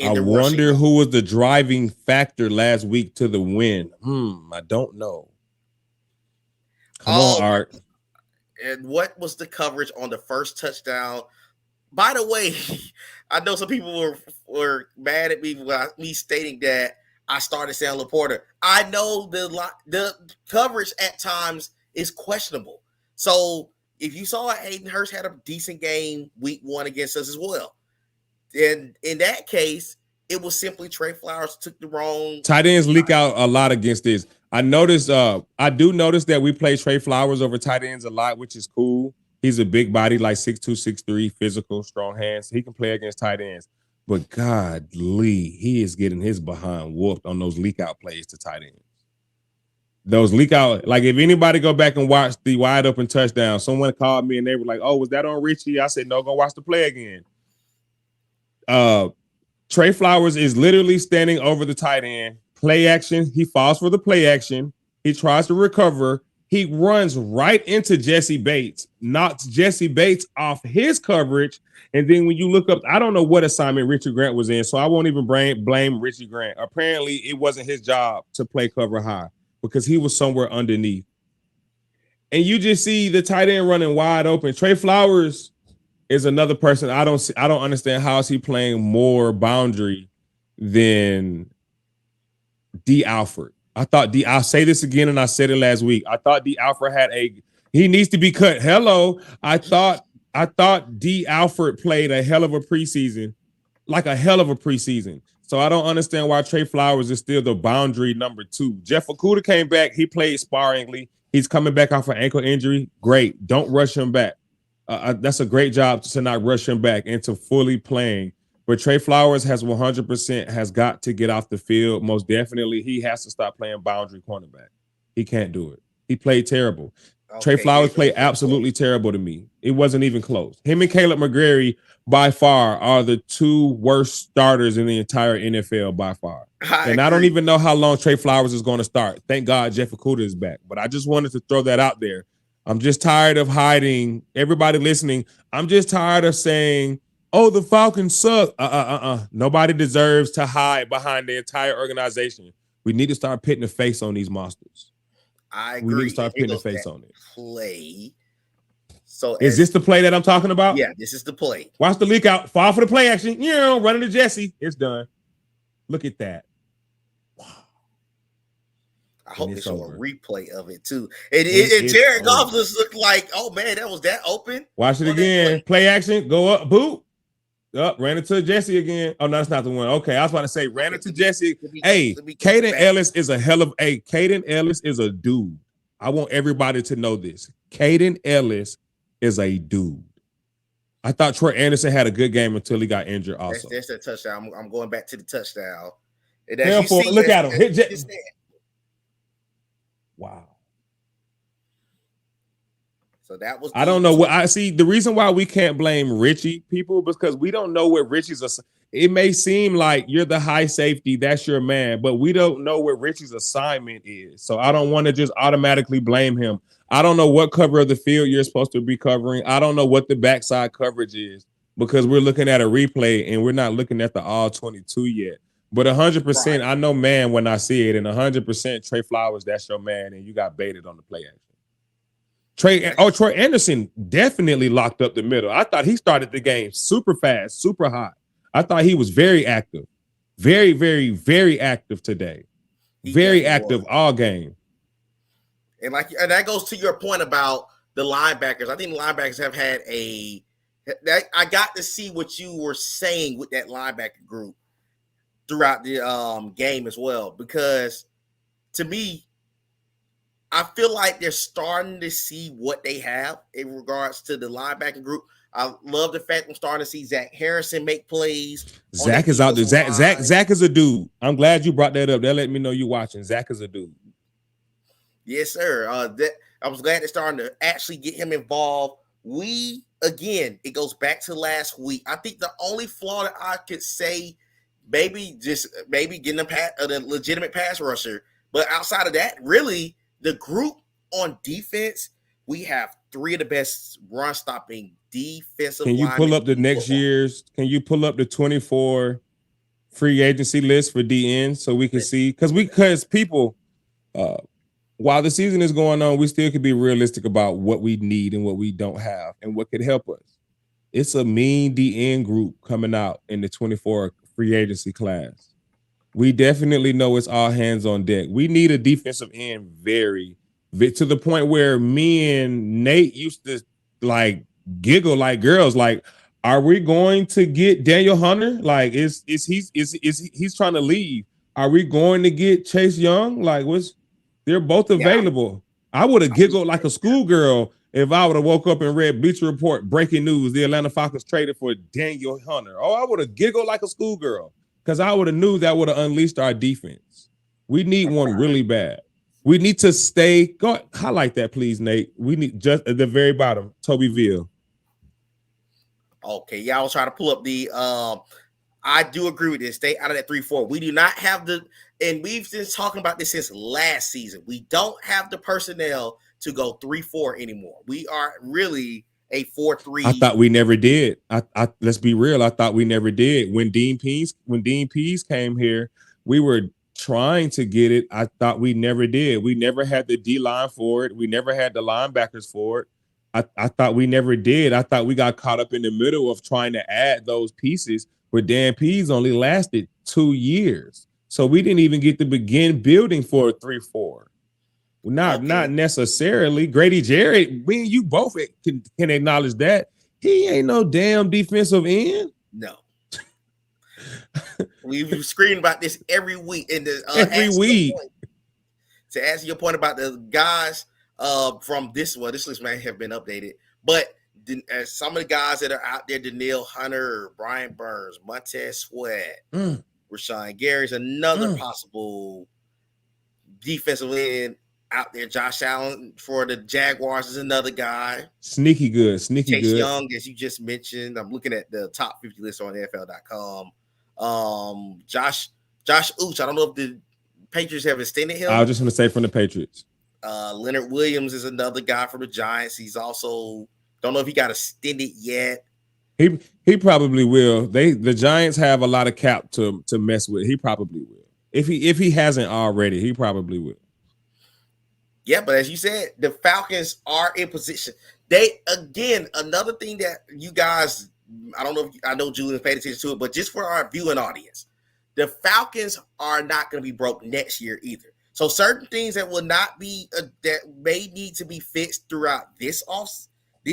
I wonder who was the driving factor last week to the win. I don't know. Come on, Art. And what was the coverage on the first touchdown? By the way, I know some people were mad at me when me stating that I started Sam Laporta. I know the coverage at times is questionable. So if you saw Hayden Hurst had a decent game week 1 against us as well. And in that case, it was simply Trey Flowers took the wrong. Tight ends leak out a lot against this. I do notice that we play Trey Flowers over tight ends a lot, which is cool. He's a big body, like 6'2", 6'3", physical, strong hands. He can play against tight ends. But godly, he is getting his behind whooped on those leak out plays to tight ends. Those leak out, like if anybody go back and watch the wide open touchdown, someone called me and they were like, "Oh, was that on Richie?" I said, "No, go watch the play again." Trey Flowers is literally standing over the tight end. Play action. He falls for the play action. He tries to recover. He runs right into Jesse Bates, knocks Jesse Bates off his coverage. And then when you look up, I don't know what assignment Richie Grant was in, so I won't even blame Richie Grant. Apparently, it wasn't his job to play cover high because he was somewhere underneath. And you just see the tight end running wide open. Trey Flowers is another person I don't understand how is he playing more boundary than D. Alford. I'll say this again, and I said it last week. I thought D. Alfred he needs to be cut. Hello. I thought D. Alfred played a hell of a preseason, like a hell of a preseason. So I don't understand why Trey Flowers is still the boundary number 2. Jeff Okudah came back. He played sparingly. He's coming back off an ankle injury. Great. Don't rush him back. That's a great job to not rush him back into fully playing. But Trey Flowers has 100% has got to get off the field. Most definitely, he has to stop playing boundary cornerback. He can't do it. He played terrible. Okay, Trey Flowers played absolutely terrible to me. It wasn't even close. Him and Caleb McGarry, by far, are the 2 worst starters in the entire NFL by far. I don't even know how long Trey Flowers is going to start. Thank God Jeff Okudah is back. But I just wanted to throw that out there. I'm just tired of hiding. Everybody listening, I'm just tired of saying, oh, the Falcons suck. Nobody deserves to hide behind the entire organization. We need to start putting a face on these monsters. I agree. We need to start putting a face on it. Play. So is this the play that I'm talking about? Yeah, this is the play. Watch the leak out. Fall for the play action. Running to Jesse. It's done. Look at that. Wow. I hope they show a replay of it too. And Jared Goff just looked like, oh man, that was that open. Watch it again. Play action. Go up. Boot. Up. Ran into Jesse again. Oh, no, that's not the one. Okay, I was about to say ran into Jesse. Hey, Caden Ellis is a hell of a. Caden Ellis is a dude. I want everybody to know this. Caden Ellis is a dude. I thought Troy Anderson had a good game until he got injured. Also, that's that touchdown. I'm going back to the touchdown. Look at him. Wow. So that was. I don't know what I see. The reason why we can't blame Richie people because we don't know what Richie's. It may seem like you're the high safety, that's your man, but we don't know what Richie's assignment is. So I don't want to just automatically blame him. I don't know what cover of the field you're supposed to be covering. I don't know what the backside coverage is because we're looking at a replay and we're not looking at the all 22 yet. But 100%, right. I know man when I see it, and 100% Trey Flowers, that's your man, and you got baited on the play action. Troy Anderson definitely locked up the middle. I thought he started the game super fast, super hot. I thought he was very active. Very, very, very active today. Very active all game. And that goes to your point about the linebackers. I think the linebackers have had I got to see what you were saying with that linebacker group throughout the game as well. Because to me, I feel like they're starting to see what they have in regards to the linebacking group. I love the fact I'm starting to see Zach Harrison make plays. Zach is out there. Zach is a dude. I'm glad you brought that up. That let me know you watching. Zach is a dude. Yes, sir. I was glad they're starting to actually get him involved. It goes back to last week. I think the only flaw that I could say, maybe getting a legitimate pass rusher. But outside of that, really, the group on defense, we have 3 of the best run-stopping defensive linemen. Can you pull up the next year's? Can you pull up the 24 free agency list for DN so we can see? Because people, while the season is going on, we still can be realistic about what we need and what we don't have and what could help us. It's a mean DN group coming out in the 24 free agency class. We definitely know it's all hands on deck. We need a defensive end very to the point where me and Nate used to like giggle like girls. Like, are we going to get Daniel Hunter? Like, is he's trying to leave? Are we going to get Chase Young? Like, they're both available. Yeah. I would have giggled like a schoolgirl if I would have woke up and read Bleacher Report breaking news: the Atlanta Falcons traded for Daniel Hunter. Oh, I would have giggled like a schoolgirl. Because I would have knew that would have unleashed our defense. We need one really bad. We need to stay. Go highlight that, please, Nate. We need just at the very bottom, Toby Ville. Okay, yeah, I was trying to pull up the. I do agree with this. Stay out of that 3-4. We do not have and we've been talking about this since last season. We don't have the personnel to go 3-4 anymore. We are really a 4-3. I thought we never did. I let's be real. I thought we never did. When Dean Pease came here, we were trying to get it. I thought we never did. We never had the D line for it. We never had the linebackers for it. I thought we never did. I thought we got caught up in the middle of trying to add those pieces where Dan Pease only lasted 2 years. So we didn't even get to begin building for a 3-4. Not Okay. necessarily. Grady Jarrett, me and you both can acknowledge that. He ain't no damn defensive end. No. We've screamed about this every week. And every week. To answer your point about the guys from this list may have been updated, but some of the guys that are out there, Danielle Hunter, Brian Burns, Montez Sweat, Rashawn Gary's another possible defensive end out there. Josh Allen for the Jaguars is another guy. Sneaky good. Chase Young, as you just mentioned. I'm looking at the top 50 list on NFL.com. Josh Ooch, I don't know if the Patriots have extended him. I was just going to say from the Patriots. Leonard Williams is another guy from the Giants. He's also, don't know if he got extended yet. He probably will. The Giants have a lot of cap to mess with. He probably will. If he hasn't already, he probably will. Yeah, but as you said, the Falcons are in position. They, again, another thing that you guys, I don't know if I know Julian paid attention to it, but just for our viewing audience, the Falcons are not going to be broke next year either. So certain things that will not be that may need to be fixed throughout this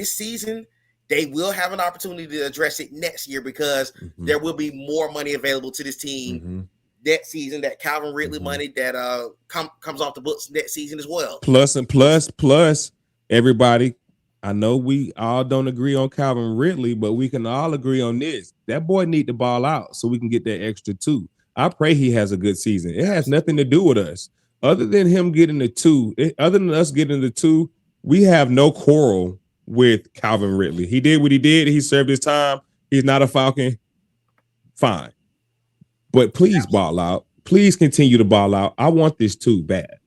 season, they will have an opportunity to address it next year because there will be more money available to this team that season. That Calvin Ridley money that comes off the books next season as well. Plus, everybody. I know we all don't agree on Calvin Ridley, but we can all agree on this. That boy need to ball out so we can get that extra 2. I pray he has a good season. It has nothing to do with us. Other than him getting the 2, other than us getting the 2, we have no quarrel with Calvin Ridley. He did what he did. He served his time. He's not a Falcon. Fine. But please ball out. Please continue to ball out. I want this 2 bad.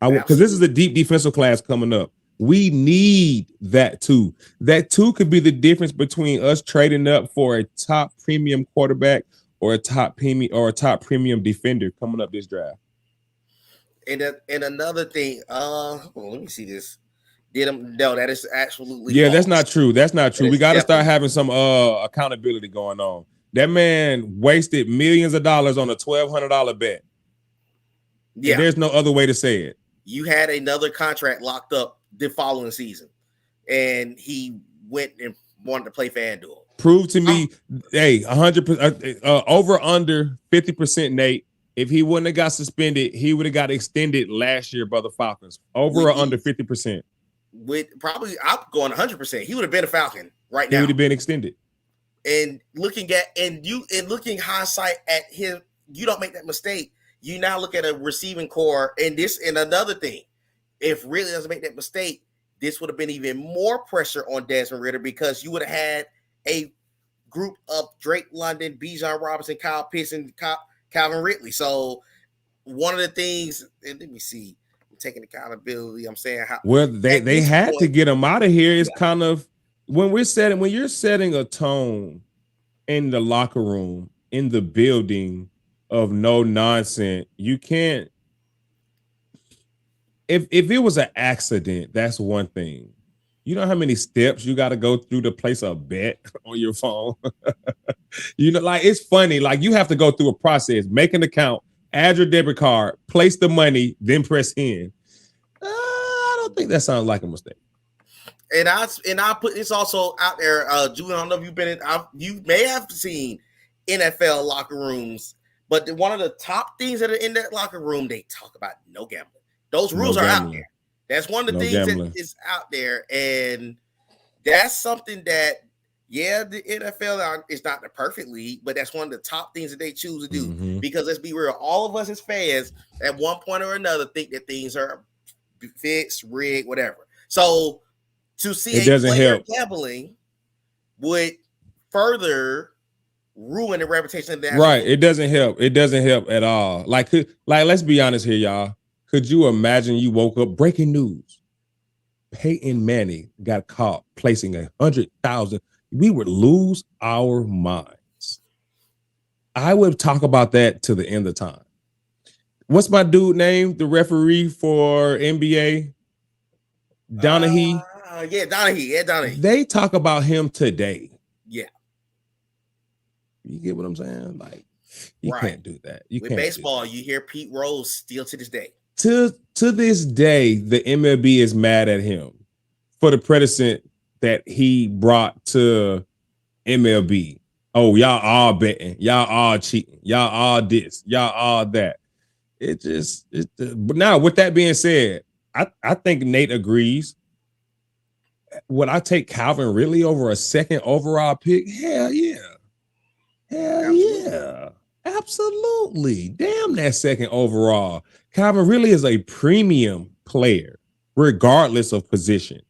Because this is a deep defensive class coming up. We need that 2. That 2 could be the difference between us trading up for a top premium quarterback or a top premium defender coming up this draft. And another thing, let me see this. No, that is absolutely false. That's not true. That's not true. We got to start having some accountability going on. That man wasted millions of dollars on a $1,200 bet. Yeah, and there's no other way to say it. You had another contract locked up the following season, and he went and wanted to play FanDuel. Prove to me, 100% over under 50%, Nate. If he wouldn't have got suspended, he would have got extended last year by the Falcons. Over or under 50%. With probably, I'm going 100%. He would have been a Falcon right now. He would have been extended. And looking hindsight at him, you don't make that mistake. You now look at a receiving core, and another thing. If Ridley doesn't make that mistake, this would have been even more pressure on Desmond Ridder because you would have had a group of Drake London, Bijan Robinson, Kyle Pitts, and Calvin Ridley. So one of the things, and let me see, I'm taking accountability. I'm saying how they had to get him out of here. It's kind of when you're setting a tone in the locker room, in the building of no nonsense, you can't. If it was an accident, that's one thing. You know how many steps you got to go through to place a bet on your phone? Like it's funny. Like you have to go through a process, make an account, add your debit card, place the money, then press in. I don't think that sounds like a mistake. And I put this also out there, Julian. I don't know if you may have seen NFL locker rooms, but one of the top things that are in that locker room, they talk about no gambling. Those rules are out there. That's one of the things that is out there, and that's something that, the NFL is not the perfect league, but that's one of the top things that they choose to do. Because let's be real, all of us as fans, at one point or another, think that things are fixed, rigged, whatever. So to see a player gambling would further ruin the reputation of that. Right. It doesn't help. It doesn't help at all. Like let's be honest here, y'all. Could you imagine you woke up, breaking news, Peyton Manning got caught placing 100,000? We would lose our minds. I would talk about that to the end of time. What's my dude name? The referee for NBA? Donahue. Donahue. Donahue. They talk about him today. Yeah. You get what I'm saying? Like, You Right. can't do that. You With can't baseball, you hear Pete Rose still to this day. To this day, the MLB is mad at him for the precedent that he brought to MLB. Oh, y'all all betting, y'all all cheating, y'all all this, y'all all that. But now, with that being said, I think Nate agrees. Would I take Calvin Ridley over a second overall pick? Hell yeah. Hell yeah. Absolutely. Damn that second overall. Calvin Ridley is a premium player, regardless of position.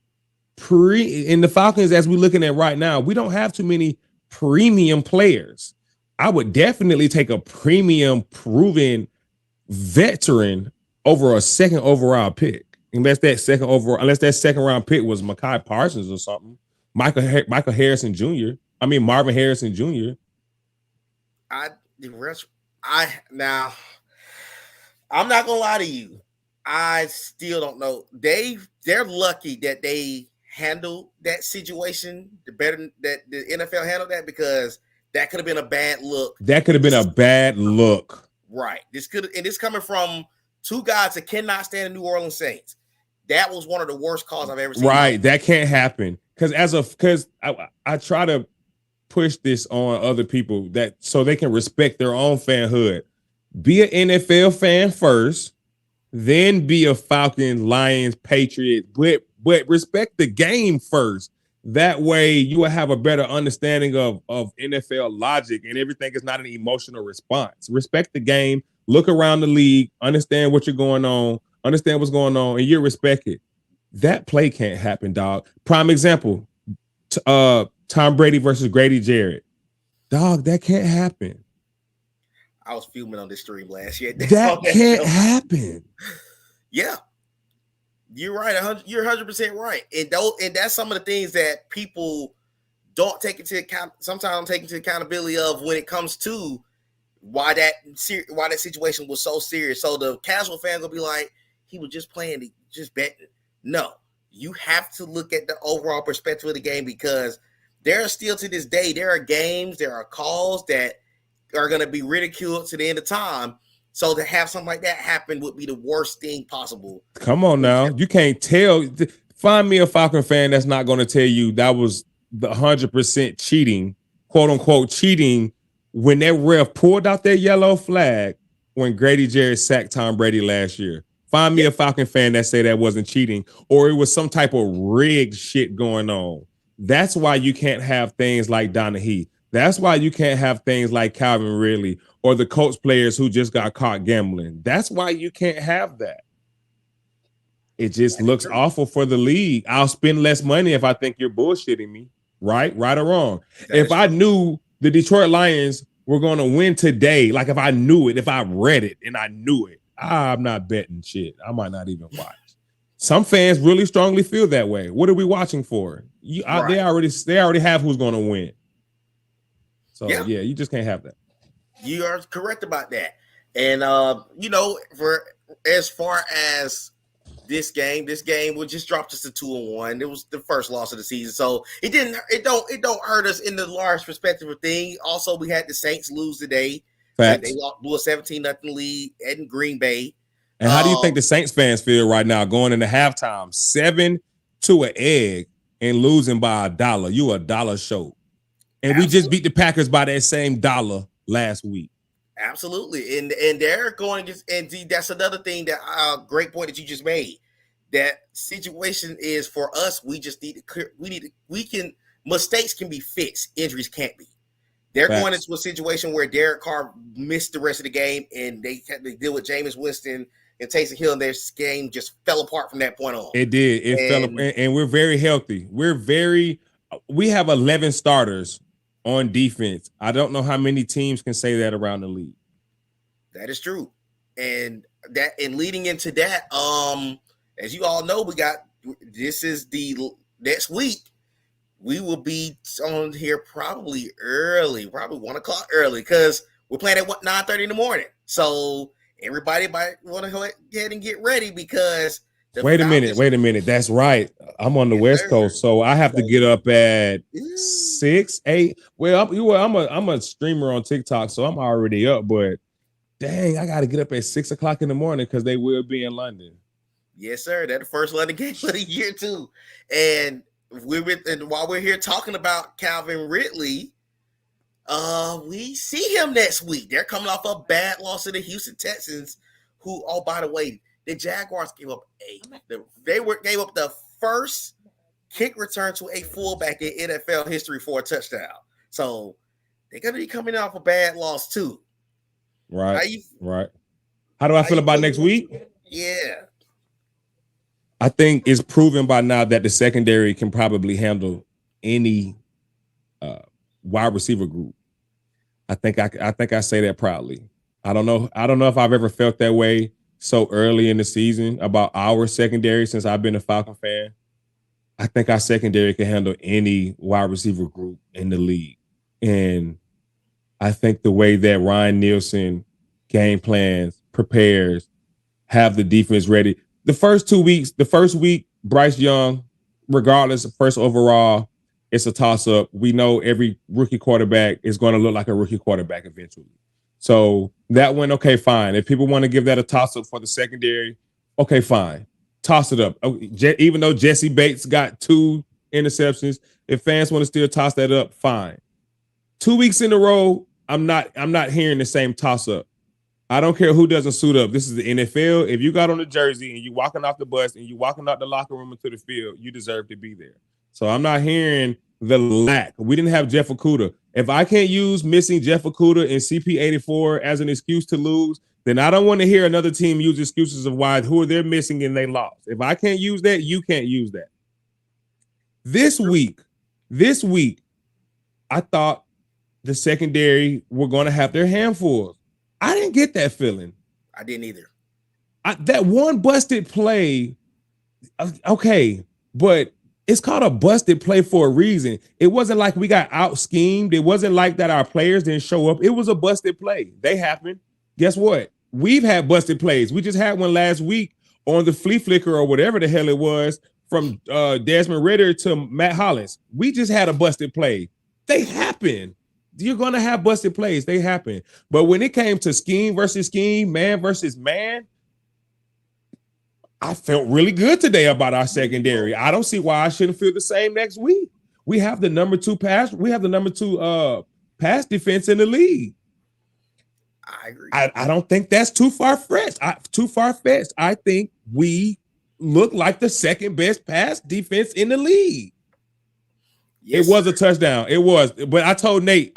In the Falcons, as we're looking at right now, we don't have too many premium players. I would definitely take a premium proven veteran over a second overall pick. Unless that second round pick was Mekhi Parsons or something. Michael Harrison Jr. I mean Marvin Harrison Jr. Now I'm not gonna lie to you. I still don't know. They're lucky that they handled that situation better that the NFL handled that, because that could have been a bad look. Right. This coming from two guys that cannot stand the New Orleans Saints. That was one of the worst calls I've ever seen. Right. That can't happen. Because I try to push this on other people that so they can respect their own fanhood. Be an NFL fan first, then be a Falcons, Lions, Patriots, but respect the game first. That way you will have a better understanding of NFL logic, and everything is not an emotional response. Respect the game, look around the league, understand what's going on, and you respect it. That play can't happen, dog. Prime example, Tom Brady versus Grady Jarrett. Dog, that can't happen. I was filming on this stream last year. That can't happen. Yeah. You're right. You're 100% right. And that's some of the things that people don't take into account. Sometimes don't take into accountability of when it comes to why that situation was so serious. So the casual fan will be like, he was just playing, just betting. No, you have to look at the overall perspective of the game, because there are still to this day, there are games, there are calls that are going to be ridiculed to the end of time. So to have something like that happen would be the worst thing possible. Come on now. You can't tell. Find me a Falcon fan that's not going to tell you that was the 100% cheating, quote unquote cheating, when that ref pulled out that yellow flag when Grady Jarrett sacked Tom Brady last year. Find me a Falcon fan that say that wasn't cheating, or it was some type of rigged shit going on. That's why you can't have things like Donahue. That's why you can't have things like Calvin Ridley or the Colts players who just got caught gambling. That's why you can't have that. It just looks awful for the league. I'll spend less money if I think you're bullshitting me, right? Right or wrong. If I knew the Detroit Lions were going to win today, like if I knew it, if I read it and I knew it, I'm not betting shit. I might not even watch. Some fans really strongly feel that way. What are we watching for? They already have who's going to win. So yeah, you just can't have that. You are correct about that. And for as far as this game will just drop us to 2-1. It was the first loss of the season, so it don't hurt us in the large perspective of things. Also, we had the Saints lose today. Facts. They blew a 17-0 lead in Green Bay. And how do you think the Saints fans feel right now going into halftime, 7 to an egg and losing by $1? You a dollar short. And we just beat the Packers by that same $1 last week. Absolutely. And they're going to, and that's another thing that great point that you just made. That situation is for us, we just need to mistakes can be fixed, injuries can't be. They're going into a situation where Derek Carr missed the rest of the game, and they had to deal with Jameis Winston and Taysom Hill, and their game just fell apart from that point on. It did. It fell apart, and we're very healthy. We have 11 starters on defense. I don't know how many teams can say that around the league. That is true. And leading into that, as you all know, this is the next week. We will be on here probably 1 o'clock early, because we're playing at 9:30 in the morning. So everybody might want to go ahead and get ready, because Wait a minute. That's right. I'm on the West Coast, so I have to get up at 6, 8. Well, I'm a streamer on TikTok, so I'm already up. But dang, I got to get up at 6 o'clock in the morning because they will be in London. Yes, sir. That's the first London game of the year too. And while we're here talking about Calvin Ridley, we see him next week. They're coming off a bad loss to the Houston Texans, who, oh, by the way, the Jaguars gave up the first kick return to a fullback in NFL history for a touchdown. So they're gonna be coming off a bad loss too. Right. How do I feel about next week? Yeah. I think it's proven by now that the secondary can probably handle any wide receiver group. I think I say that proudly. I don't know if I've ever felt that way so early in the season about our secondary since I've been a Falcon fan. I think our secondary can handle any wide receiver group in the league. And I think the way that Ryan Nielsen game plans, prepares, have the defense ready. The first week, Bryce Young, regardless of first overall, it's a toss-up. We know every rookie quarterback is going to look like a rookie quarterback eventually. So that went okay, fine. If people want to give that a toss-up for the secondary, okay, fine. Toss it up. Even though Jesse Bates got 2 interceptions, if fans want to still toss that up, fine. 2 weeks in a row, I'm not hearing the same toss-up. I don't care who doesn't suit up. This is the NFL. If you got on a jersey and you walking off the bus and you walking out the locker room into the field, you deserve to be there. So I'm not hearing the lack. We didn't have Jeff Okudah. If I can't use missing Jeff Okudah and CP84 as an excuse to lose, then I don't want to hear another team use excuses of who they're missing and they lost. If I can't use that, you can't use that. This week, I thought the secondary were going to have their handfuls. I didn't get that feeling. I didn't either. That one busted play, okay, but it's called a busted play for a reason. It wasn't like we got out schemed. It wasn't like that our players didn't show up. It was a busted play. They happened. Guess what? We've had busted plays. We just had one last week on the flea flicker or whatever the hell it was from Desmond Ridder to Matt Hollins. We just had a busted play. They happen. You're going to have busted plays. They happen. But when it came to scheme versus scheme, man versus man, I felt really good today about our secondary. I don't see why I shouldn't feel the same next week. We have the number 2 pass. We have the number 2 pass defense in the league. I agree. I don't think that's too far-fetched. I think we look like the second best pass defense in the league. Yes, it was a touchdown. It was. But I told Nate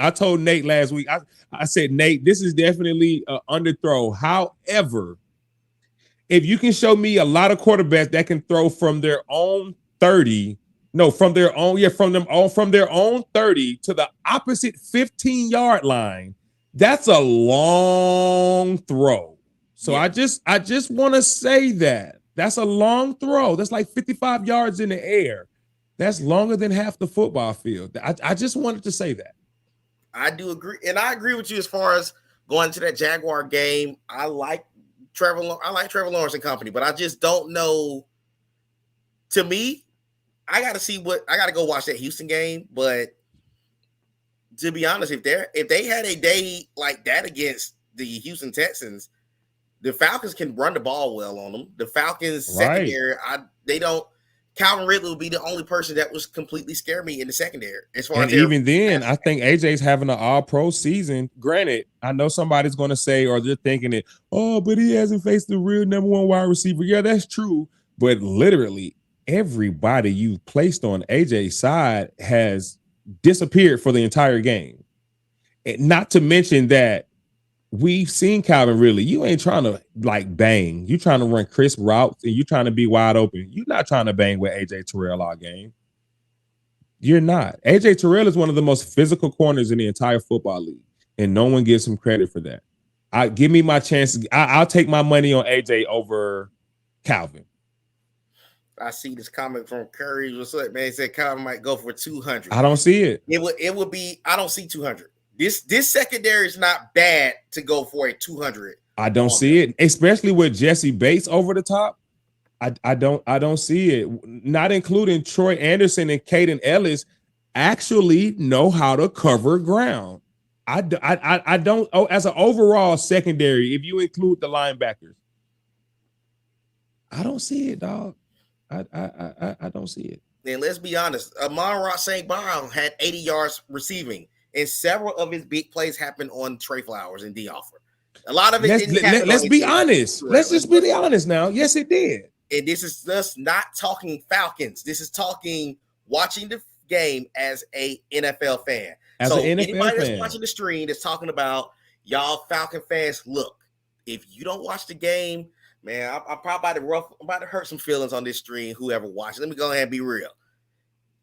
last week, I said, Nate, this is definitely an underthrow. However, if you can show me a lot of quarterbacks that can throw from their own 30, from their own 30 to the opposite 15-yard line, that's a long throw. So yeah. I just want to say that. That's a long throw. That's like 55 yards in the air. That's longer than half the football field. I just wanted to say that. I do agree. And I agree with you as far as going to that Jaguar game. I like Trevor Lawrence and company, but I just don't know. To me, I got to go watch that Houston game. But to be honest, if they had a day like that against the Houston Texans, the Falcons can run the ball well on them. The Falcons secondary, Calvin Ridley would be the only person that was completely scared me in the secondary. Even then, I think AJ's having an all-pro season. Granted, I know somebody's going to say, or they're thinking it, but he hasn't faced the real number 1 wide receiver. Yeah, that's true. But literally, everybody you placed on AJ's side has disappeared for the entire game. And not to mention that we've seen Calvin Ridley. You ain't trying to bang. You trying to run crisp routes and you trying to be wide open. You're not trying to bang with AJ Terrell all game. You're not. AJ Terrell is one of the most physical corners in the entire football league, and no one gives him credit for that. Give me my chance. I'll take my money on AJ over Calvin. I see this comment from Curry. What's up, man? He said Calvin might go for 200. I don't see it. It would be. I don't see 200. This secondary is not bad to go for a 200. I don't see it, especially with Jesse Bates over the top. I don't see it. Not including Troy Anderson and Caden Ellis actually know how to cover ground. I don't. Oh, as an overall secondary, if you include the linebackers, I don't see it, dog. I don't see it. And let's be honest, Amon-Ra St. Brown had 80 yards receiving, and several of his big plays happened on Trey Flowers and D. Offer. A lot of it didn't happen. Let's be honest. Let's just be honest now. Yes, it did. And this is just not talking Falcons. This is talking watching the game as a NFL fan. As so an NFL anybody fan that's watching the stream that's talking about y'all Falcon fans, look, if you don't watch the game, man, I'm probably about to hurt some feelings on this stream. Whoever watches, let me go ahead and be real.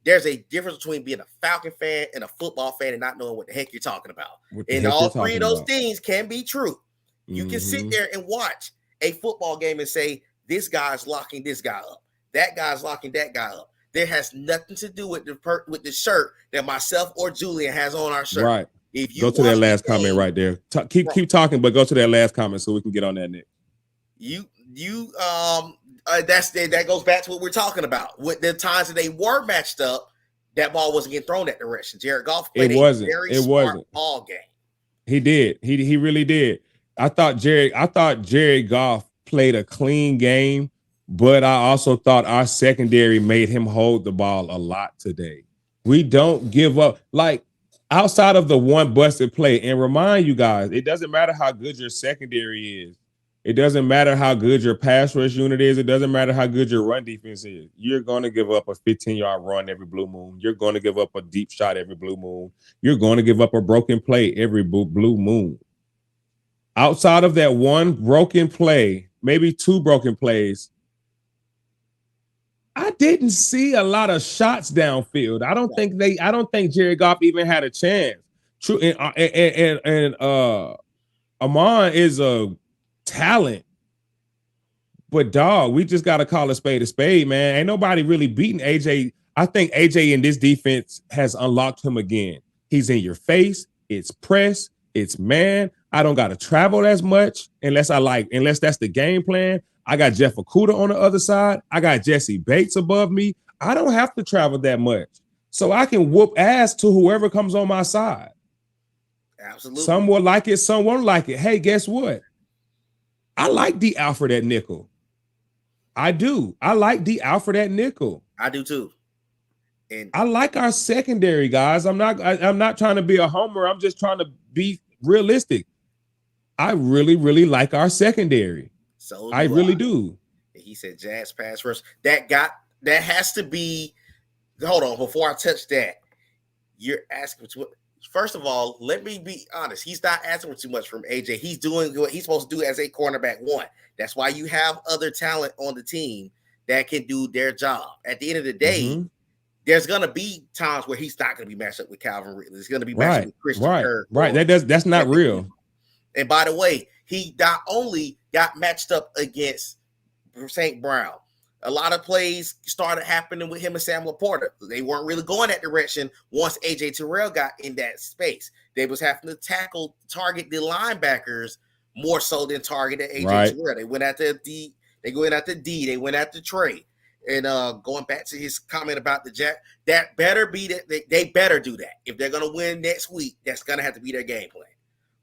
There's a difference between being a Falcon fan and a football fan and not knowing what the heck you're talking about. And all three of those things can be true. You can sit there and watch a football game and say, this guy's locking this guy up. That guy's locking that guy up. There has nothing to do with the shirt that myself or Julian has on our shirt. Right. If you go to that last comment right there. Keep talking, but go to that last comment so we can get on that, Nick. That goes back to what we're talking about. With the times that they were matched up, that ball wasn't getting thrown that direction. Jared Goff played a very smart ball game. He did. He really did. I thought Jared Goff played a clean game, but I also thought our secondary made him hold the ball a lot today. We don't give up. Like, outside of the one busted play, and remind you guys, it doesn't matter how good your secondary is. It doesn't matter how good your pass rush unit is. It doesn't matter how good your run defense is. You're going to give up a 15-yard run every blue moon. You're going to give up a deep shot every blue moon. You're going to give up a broken play every blue moon. Outside of that one broken play, maybe two broken plays, I didn't see a lot of shots downfield. I don't think Jared Goff even had a chance. True, and Amon is a talent, but dog, we just got to call a spade, man. Ain't nobody really beating AJ. I think AJ in this defense has unlocked him again. He's in your face. It's press. It's man. I don't got to travel as much unless that's the game plan. I got Jeff Okudah on the other side. I got Jesse Bates above me. I don't have to travel that much. So I can whoop ass to whoever comes on my side. Absolutely. Some will like it, some won't like it. Hey, guess what? I like D. Alfred at nickel. I do. I like D. Alfred at nickel. I do too. And I like our secondary, guys. I'm not trying to be a homer. I'm just trying to be realistic. I really, really like our secondary. So I really do. He said Jazz pass rush. That has to be. Hold on, before I touch that, you're asking for first of all, let me be honest. He's not asking for too much from AJ. He's doing what he's supposed to do as a cornerback one. That's why you have other talent on the team that can do their job. At the end of the day, there's gonna be times where he's not gonna be matched up with Calvin Ridley. It's gonna be matched up with Christian Kirk. Right. That's not real. And by the way, he not only got matched up against St. Brown, a lot of plays started happening with him and Sam Laporta. They weren't really going that direction once AJ Terrell got in that space. They was having to target the linebackers more so than target AJ Terrell. They went after D. They went after Trey. And going back to his comment about the Jack, that better be that they better do that. If they're going to win next week, that's going to have to be their game plan.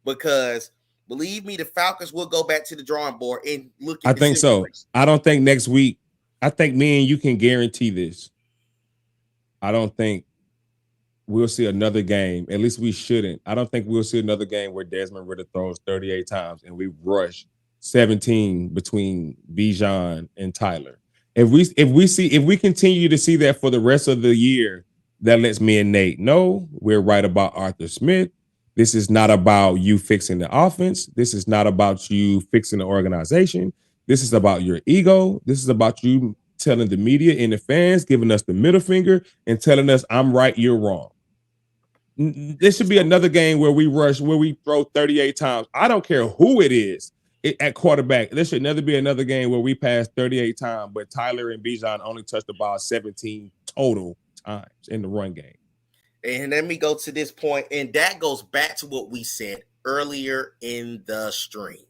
Because believe me, the Falcons will go back to the drawing board and look at I think so. I don't think next week. I think me and you can guarantee this. I don't think we'll see another game. At least we shouldn't. I don't think we'll see another game where Desmond Ridder throws 38 times and we rush 17 between Bijan and Tyler. If we continue to see that for the rest of the year, that lets me and Nate know we're right about Arthur Smith. This is not about you fixing the offense. This is not about you fixing the organization. This is about your ego. This is about you telling the media and the fans, giving us the middle finger and telling us I'm right, you're wrong. This should be another game where we throw 38 times. I don't care who it is at quarterback. There should never be another game where we pass 38 times, but Tyler and Bijan only touched the ball 17 total times in the run game. And let me go to this point, and that goes back to what we said earlier in the stream.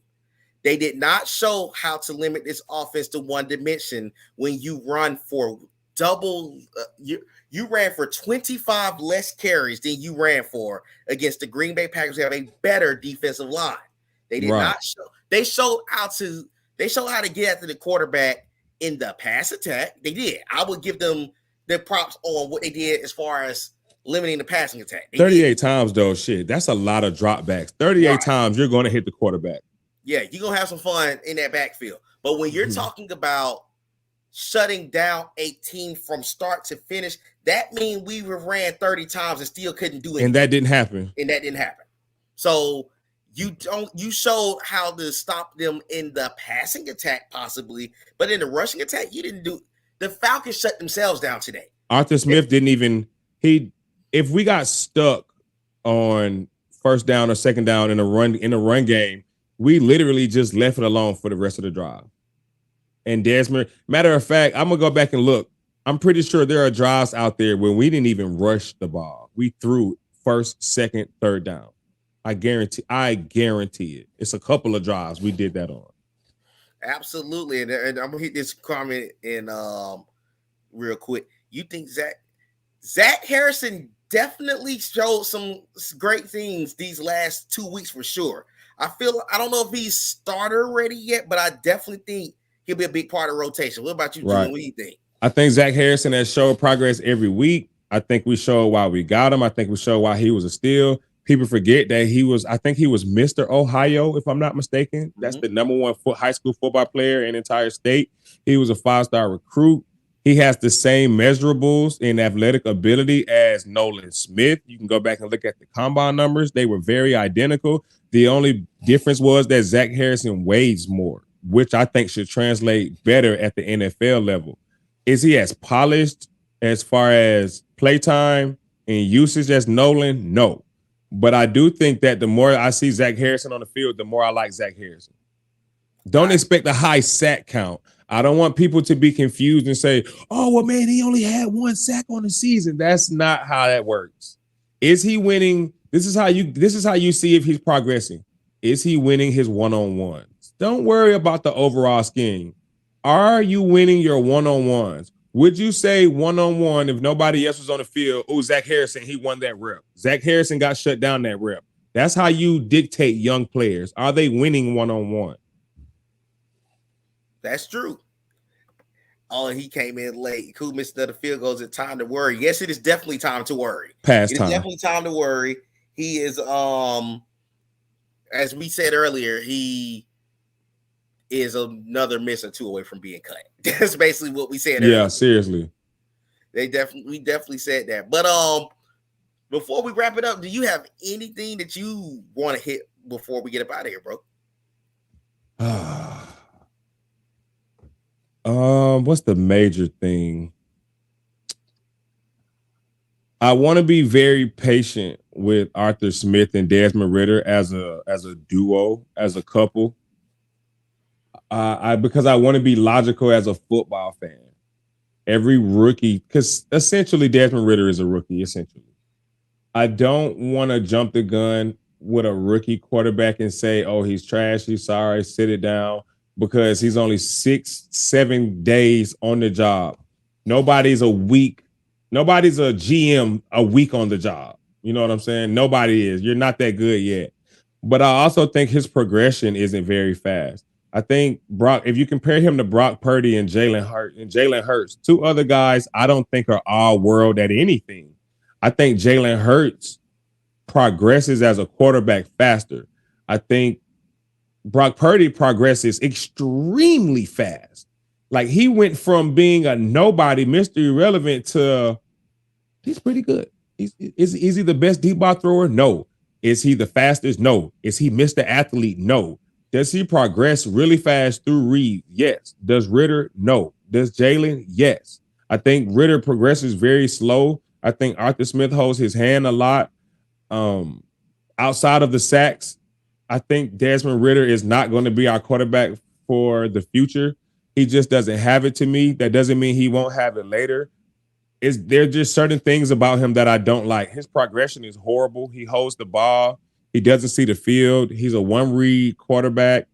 They did not show how to limit this offense to one dimension when you run for double. You ran for 25 less carries than you ran for against the Green Bay Packers, who have a better defensive line. They did not show. They showed how to. They showed how to get after the quarterback in the pass attack. They did. I would give them the props on what they did as far as limiting the passing attack. 38 times, though, shit. That's a lot of dropbacks. 38 times you're going to hit the quarterback. Yeah, you're going to have some fun in that backfield. But when you're talking about shutting down a team from start to finish, that means we ran 30 times and still couldn't do anything. And that didn't happen. So you showed how to stop them in the passing attack possibly, but in the rushing attack, you didn't do. The Falcons shut themselves down today. Arthur Smith didn't even if we got stuck on first down or second down in a run game, we literally just left it alone for the rest of the drive. And Desmond, matter of fact, I'm gonna go back and look. I'm pretty sure there are drives out there where we didn't even rush the ball. We threw first, second, third down. I guarantee it. It's a couple of drives we did that on. Absolutely. And I'm gonna hit this comment in real quick. You think Zach Harrison definitely showed some great things these last 2 weeks for sure. I don't know if he's starter ready yet, but I definitely think he'll be a big part of rotation. What about you, Julian? What do you think? I think Zach Harrison has showed progress every week. I think we showed why we got him. I think we showed why he was a steal. People forget that I think he was Mr. Ohio, if I'm not mistaken. That's the number one high school football player in the entire state. He was a 5-star recruit. He has the same measurables in athletic ability as Nolan Smith. You can go back and look at the combine numbers. They were very identical. The only difference was that Zach Harrison weighs more, which I think should translate better at the NFL level. Is he as polished as far as playtime and usage as Nolan? No. But I do think that the more I see Zach Harrison on the field, the more I like Zach Harrison. Don't expect a high sack count. I don't want people to be confused and say, oh, well, man, he only had 1 sack on the season. That's not how that works. Is he winning? This is how you see if he's progressing. Is he winning his one-on-ones? Don't worry about the overall scheme. Are you winning your one-on-ones? Would you say one-on-one if nobody else was on the field, oh, Zach Harrison, he won that rep. Zach Harrison got shut down that rep. That's how you dictate young players. Are they winning one-on-one? That's true. Oh, he came in late. Cool missed another field goals. It's time to worry. Yes, it is definitely time to worry. Past time. It's definitely time to worry. He is, as we said earlier, he is another miss or two away from being cut. That's basically what we said earlier. Yeah, seriously. We definitely said that. But before we wrap it up, do you have anything that you want to hit before we get up out of here, bro? What's the major thing? I want to be very patient with Arthur Smith and Desmond Ridder as a duo, as a couple. Because I want to be logical as a football fan. Every rookie, because essentially Desmond Ridder is a rookie, essentially. I don't want to jump the gun with a rookie quarterback and say, oh, he's trash, he's sorry, sit it down, because he's only 6-7 days on the job. Nobody's a GM a week on the job. You know what I'm saying? Nobody is. You're not that good yet. But I also think his progression isn't very fast. I think if you compare him to Brock Purdy and Jalen Hurts, two other guys I don't think are all world at anything. I think Jalen Hurts progresses as a quarterback faster. I think Brock Purdy progresses extremely fast. Like, he went from being a nobody, Mr. Irrelevant, to he's pretty good. Is he the best deep ball thrower? No. Is he the fastest? No. Is he Mr. Athlete? No. Does he progress really fast through read? Yes. Does Ridder? No. Does Jalen? Yes. I think Ridder progresses very slow. I think Arthur Smith holds his hand a lot. Outside of the sacks, I think Desmond Ridder is not going to be our quarterback for the future. He just doesn't have it to me. That doesn't mean he won't have it later. There are just certain things about him that I don't like. His progression is horrible. He holds the ball. He doesn't see the field. He's a one-read quarterback.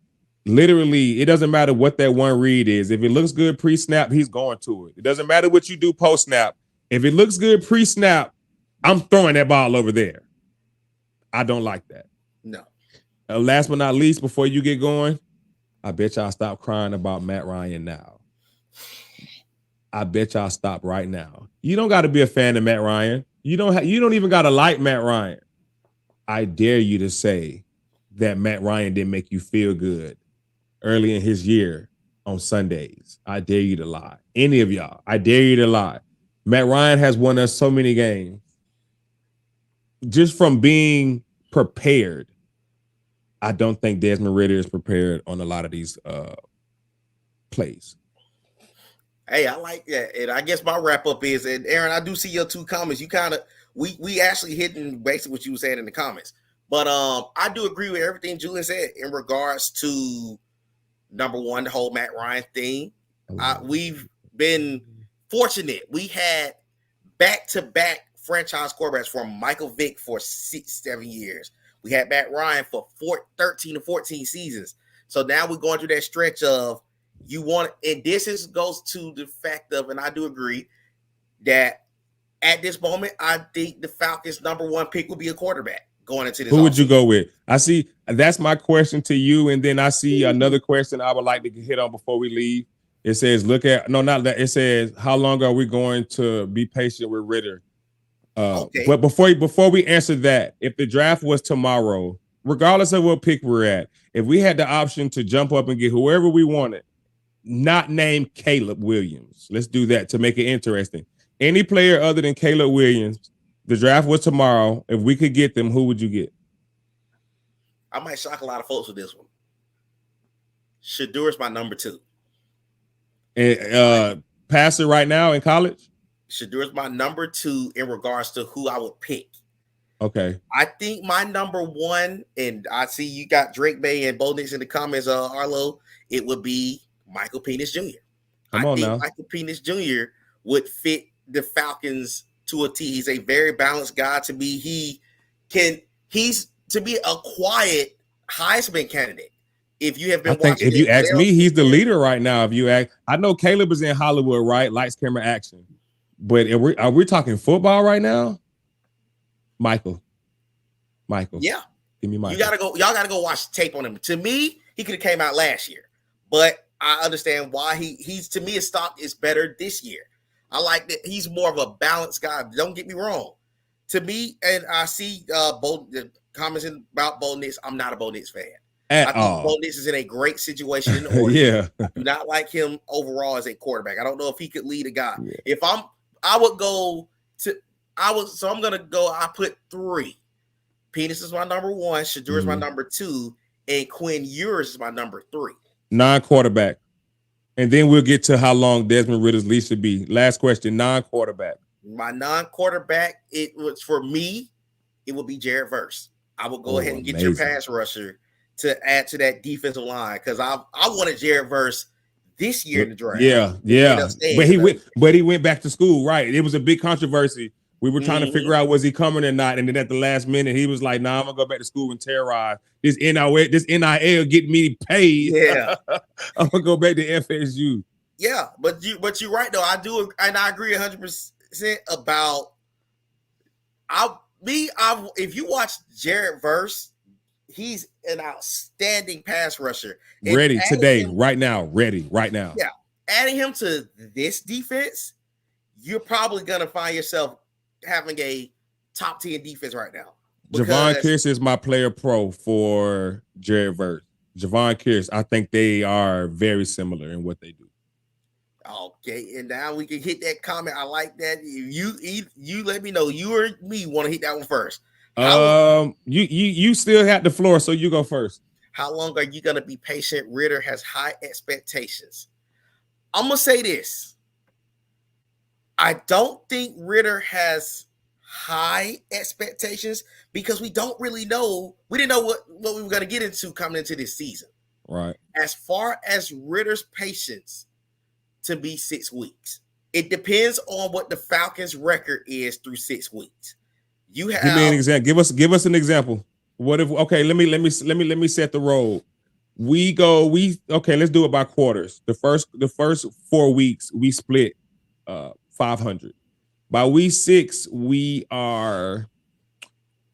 Literally, it doesn't matter what that one read is. If it looks good pre-snap, he's going to it. It doesn't matter what you do post-snap. If it looks good pre-snap, I'm throwing that ball over there. I don't like that. No. Last but not least, before you get going, I bet y'all stop crying about Matt Ryan now. I bet y'all stop right now. You don't got to be a fan of Matt Ryan. You don't even got to like Matt Ryan. I dare you to say that Matt Ryan didn't make you feel good early in his year on Sundays. I dare you to lie. Any of y'all, I dare you to lie. Matt Ryan has won us so many games just from being prepared. I don't think Desmond Ridder is prepared on a lot of these plays. Hey, I like that. And I guess my wrap up is, and Aaron, I do see your two comments. You kind of, we actually hitting basically what you were saying in the comments. But I do agree with everything Julian said in regards to number one, the whole Matt Ryan thing. We've been fortunate. We had back-to-back franchise quarterbacks from Michael Vick for 6-7 years. We had Matt Ryan for 13 to 14 seasons. So now we're going through that stretch of and this goes to the fact of, and I do agree that at this moment, I think the Falcons' number one pick will be a quarterback going into this. Who would you go with? I see. That's my question to you. And then I see another question I would like to hit on before we leave. It says, it says, how long are we going to be patient with Ridder? Okay. But before we answer that, if the draft was tomorrow, regardless of what pick we're at, if we had the option to jump up and get whoever we wanted, not named Caleb Williams, let's do that to make it interesting. Any player other than Caleb Williams, the draft was tomorrow. If we could get them, who would you get? I might shock a lot of folks with this one. Shedeur is my number 2. And passer right now in college? Shedeur is my number 2 in regards to who I would pick. Okay. I think my number 1, and I see you got Drake Bay and Bo Nix in the comments, Arlo, it would be Michael Penix Jr. I think Michael Penix Jr. would fit the Falcons to a T. He's a very balanced guy to me. He's to be a quiet Heisman candidate. If you have been watching, if you ask me, he's the leader right now. I know Caleb is in Hollywood, right? Lights, camera, action. But are we talking football right now? Michael. Yeah. Give me Michael. Y'all gotta go watch tape on him. To me, he could have came out last year. But I understand why he's to me, his stock is better this year. I like that he's more of a balanced guy. Don't get me wrong. To me, and I see the comments about Bo Nix. I'm not a Bo Nix fan. I think Bo Nix is in a great situation in the Yeah. I do not like him overall as a quarterback. I don't know if he could lead a guy. Yeah. I put 3. Penix is my number 1, Shedeur is my number 2, and Quinn Ewers is my number 3. Non-quarterback. And then we'll get to how long Desmond Ridder's leash should be. Last question, non-quarterback. My non-quarterback, it was for me, it would be Jared Verse. I will go ahead and get your pass rusher to add to that defensive line because I wanted Jared Verse this year in the draft. Yeah. But he went back to school, right? It was a big controversy. We were trying to figure out was he coming or not, and then at the last minute he was like, "Nah, I'm gonna go back to school and terrorize this NIL get me paid. Yeah, I'm gonna go back to FSU." Yeah, but you're right though. I do, and I agree 100% about. If you watch Jared Verse, he's an outstanding pass rusher. Ready today, right now. Yeah, adding him to this defense, you're probably gonna find yourself having a top 10 defense right now. Javon Kearse is my player pro for Jared Verse. Javon Kearse, I think they are very similar in what they do. Okay, and now we can hit that comment. I like that. You let me know. You or me want to hit that one first. You still have the floor, so you go first. How long are you gonna be patient? Ridder has high expectations. I'm gonna say this. I don't think Ridder has high expectations because we don't really know. We didn't know what we were going to get into coming into this season. Right. As far as Ridder's patience to be 6 weeks, it depends on what the Falcons' record is through 6 weeks. You have. Give me an example. Give us an example. What if? Okay, let me set the role. let's do it by quarters. The first 4 weeks we split 500. By week 6, we are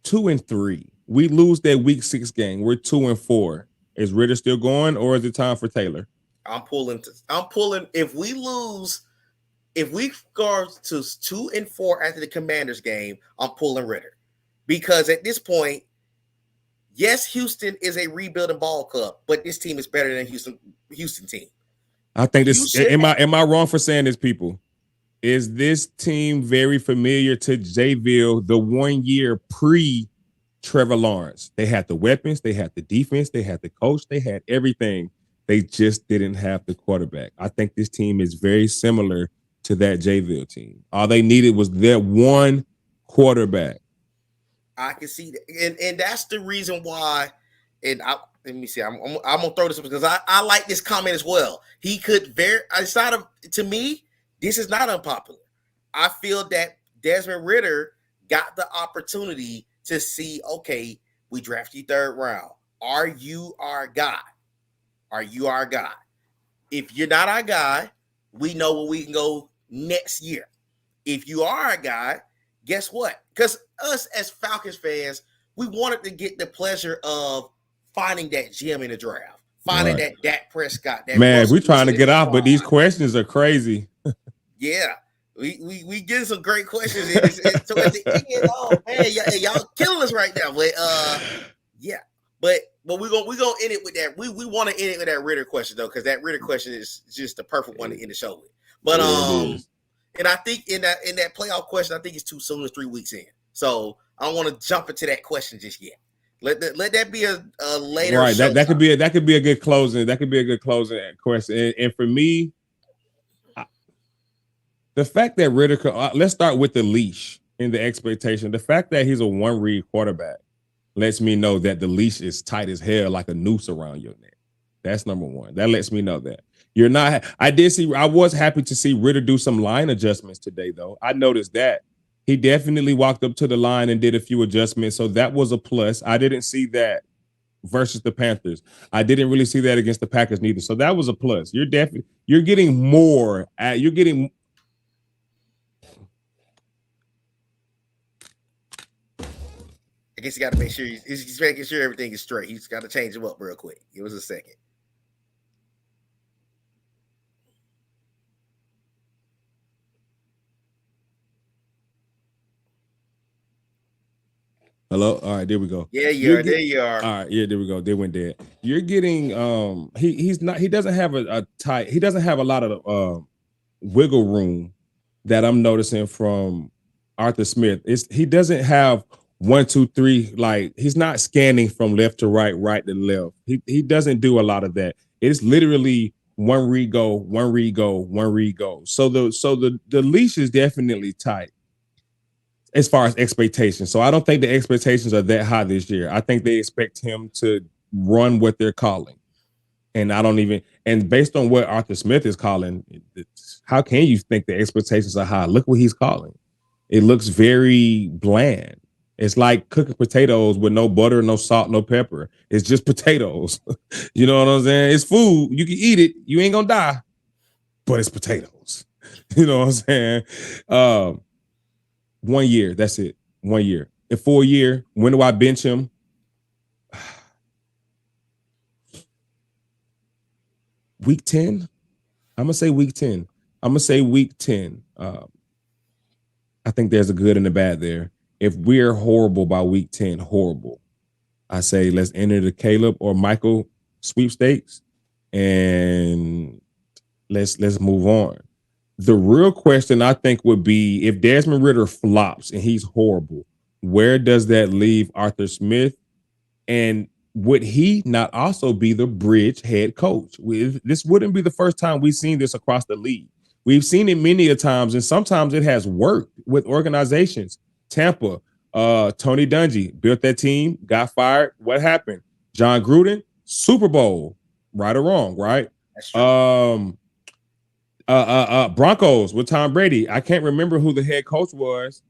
2-3. We lose that week 6 game. We're 2-4. Is Ritter still going, or is it time for Taylor? I'm pulling. If we lose, if we go to 2-4 after the Commanders game, I'm pulling Ritter, because at this point, yes, Houston is a rebuilding ball club, but this team is better than Houston team. I think this. Am I wrong for saying this, people? Is this team very familiar to Jayville, the 1 year pre Trevor Lawrence? They had the weapons, they had the defense, they had the coach, they had everything. They just didn't have the quarterback. I think this team is very similar to that Jayville team. All they needed was their one quarterback. I can see that, and that's the reason why. And let me see. I'm gonna throw this up because I like this comment as well. He could it's not to me. This is not unpopular. I feel that Desmond Ritter got the opportunity to see, okay, we draft you 3rd round. Are you our guy? Are you our guy? If you're not our guy, we know where we can go next year. If you are our guy, guess what? Because us as Falcons fans, we wanted to get the pleasure of finding that gem in the draft, finding that Dak Prescott. Man, we're trying to get off, but these questions are crazy. Yeah, we get some great questions. So at the end, oh man, y'all killing us right now. But yeah, but we're gonna end it with that. We want to end it with that Ritter question though, because that Ritter question is just the perfect one to end the show with. But and I think in that playoff question, I think it's too soon. It's 3 weeks in, so I don't want to jump into that question just yet. Let that be a later. Right, that could be a good closing. That could be a good closing question. And for me, the fact that Ritter could, let's start with the leash and the expectation. The fact that he's a one-read quarterback lets me know that the leash is tight as hell, like a noose around your neck. That's number one. That lets me know that you're not. I was happy to see Ritter do some line adjustments today, though. I noticed that he definitely walked up to the line and did a few adjustments, so that was a plus. I didn't see that versus the Panthers. I didn't really see that against the Packers neither, so that was a plus. You're getting more. You're getting. I guess you got to make sure he's making sure everything is straight. He's got to change him up real quick. Give us a second. Hello. All right, there we go. Yeah, there you are. All right, yeah, there we go. They went dead. You're getting he doesn't have a tight. He doesn't have a lot of wiggle room that I'm noticing from Arthur Smith. He doesn't have 1, 2, 3. Like, he's not scanning from left to right, right to left. He doesn't do a lot of that. It's literally one read go, one read go, one read go. So the leash is definitely tight as far as expectations. So I don't think the expectations are that high this year. I think they expect him to run what they're calling. And and based on what Arthur Smith is calling, how can you think the expectations are high? Look what he's calling. It looks very bland. It's like cooking potatoes with no butter, no salt, no pepper. It's just potatoes. You know what I'm saying? It's food. You can eat it. You ain't gonna die, but it's potatoes. You know what I'm saying? 1 year. That's it. 1 year. A full year. When do I bench him? Week 10. I'm gonna say week 10. I think there's a good and a bad there. If we're horrible by week 10, horrible, I say let's enter the Caleb or Michael sweepstakes and let's move on. The real question I think would be, if Desmond Ritter flops and he's horrible, where does that leave Arthur Smith? And would he not also be the bridge head coach? This wouldn't be the first time we've seen this across the league. We've seen it many a times, and sometimes it has worked with organizations. Tampa, Tony Dungy built that team, got fired. What happened? John Gruden, Super Bowl, right or wrong, right? That's true. Broncos with Tom Brady. I can't remember who the head coach was.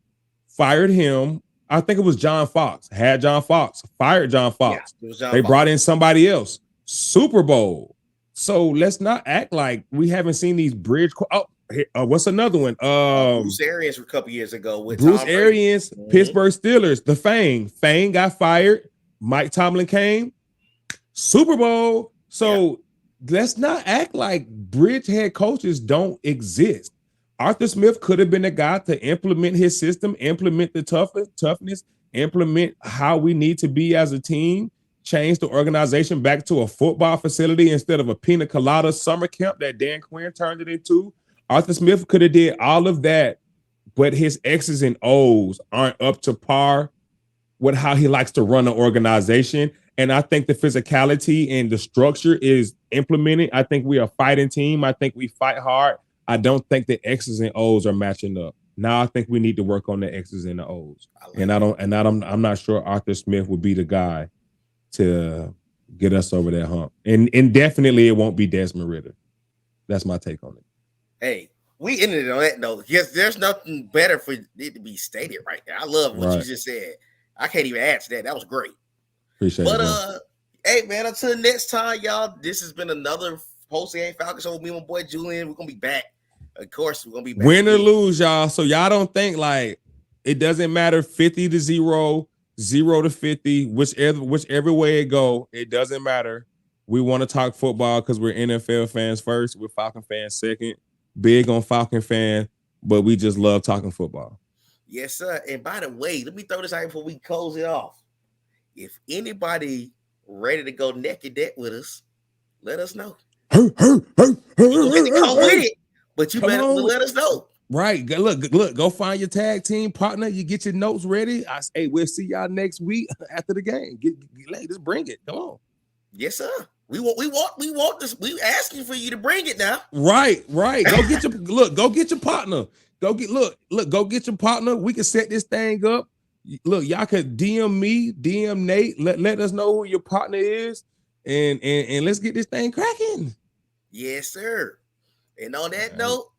Fired him. I think it was John Fox. Had John Fox. Fired John Fox. Yeah, it was John they Fox. brought in somebody else. Super Bowl. So let's not act like we haven't seen these bridge. What's another one? Bruce Arians a couple years ago with Bruce Tom Brady. Arians, Pittsburgh Steelers, the Fang. Fang got fired. Mike Tomlin came. Super Bowl. So let's not act like bridge head coaches don't exist. Arthur Smith could have been the guy to implement his system, implement the toughness, implement how we need to be as a team, change the organization back to a football facility instead of a pina colada summer camp that Dan Quinn turned it into. Arthur Smith could have did all of that, but his X's and O's aren't up to par with how he likes to run an organization. And I think the physicality and the structure is implemented. I think we are a fighting team. I think we fight hard. I don't think the X's and O's are matching up. Now I think we need to work on the X's and the O's. I'm not sure Arthur Smith would be the guy to get us over that hump. And definitely it won't be Desmond Ridder. That's my take on it. Hey, we ended it on that note. Yes, there's nothing better for it to be stated right there. I love what you just said. I can't even add to that. That was great. Appreciate it. Hey man, until next time, y'all. This has been another post-game Falcons show with me and my boy Julian. We're gonna be back. Of course, we're gonna be back. Win or lose, y'all. So y'all don't think like it doesn't matter 50-0, 0-50, whichever way it go, it doesn't matter. We want to talk football because we're NFL fans first, we're Falcon fans second. Big on Falcon fan, but we just love talking football. Yes, sir. And by the way, let me throw this out before we close it off. If anybody ready to go neck and neck with us, let us know. Come with it, but you better let us know. Right. Look, go find your tag team partner. You get your notes ready. Hey, we'll see y'all next week after the game. Just bring it. Come on. Yes, sir. We want this. We asking for you to bring it now. Right. Go get your partner. Go get your partner. We can set this thing up. Look, y'all could DM me, DM Nate. Let us know who your partner is, and let's get this thing cracking. Yes, sir. And on that note,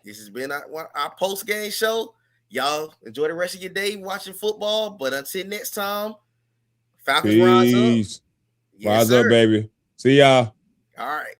this has been our post-game show. Y'all enjoy the rest of your day watching football. But until next time, Falcons rise up. Yes, rise up, baby. See y'all. All right.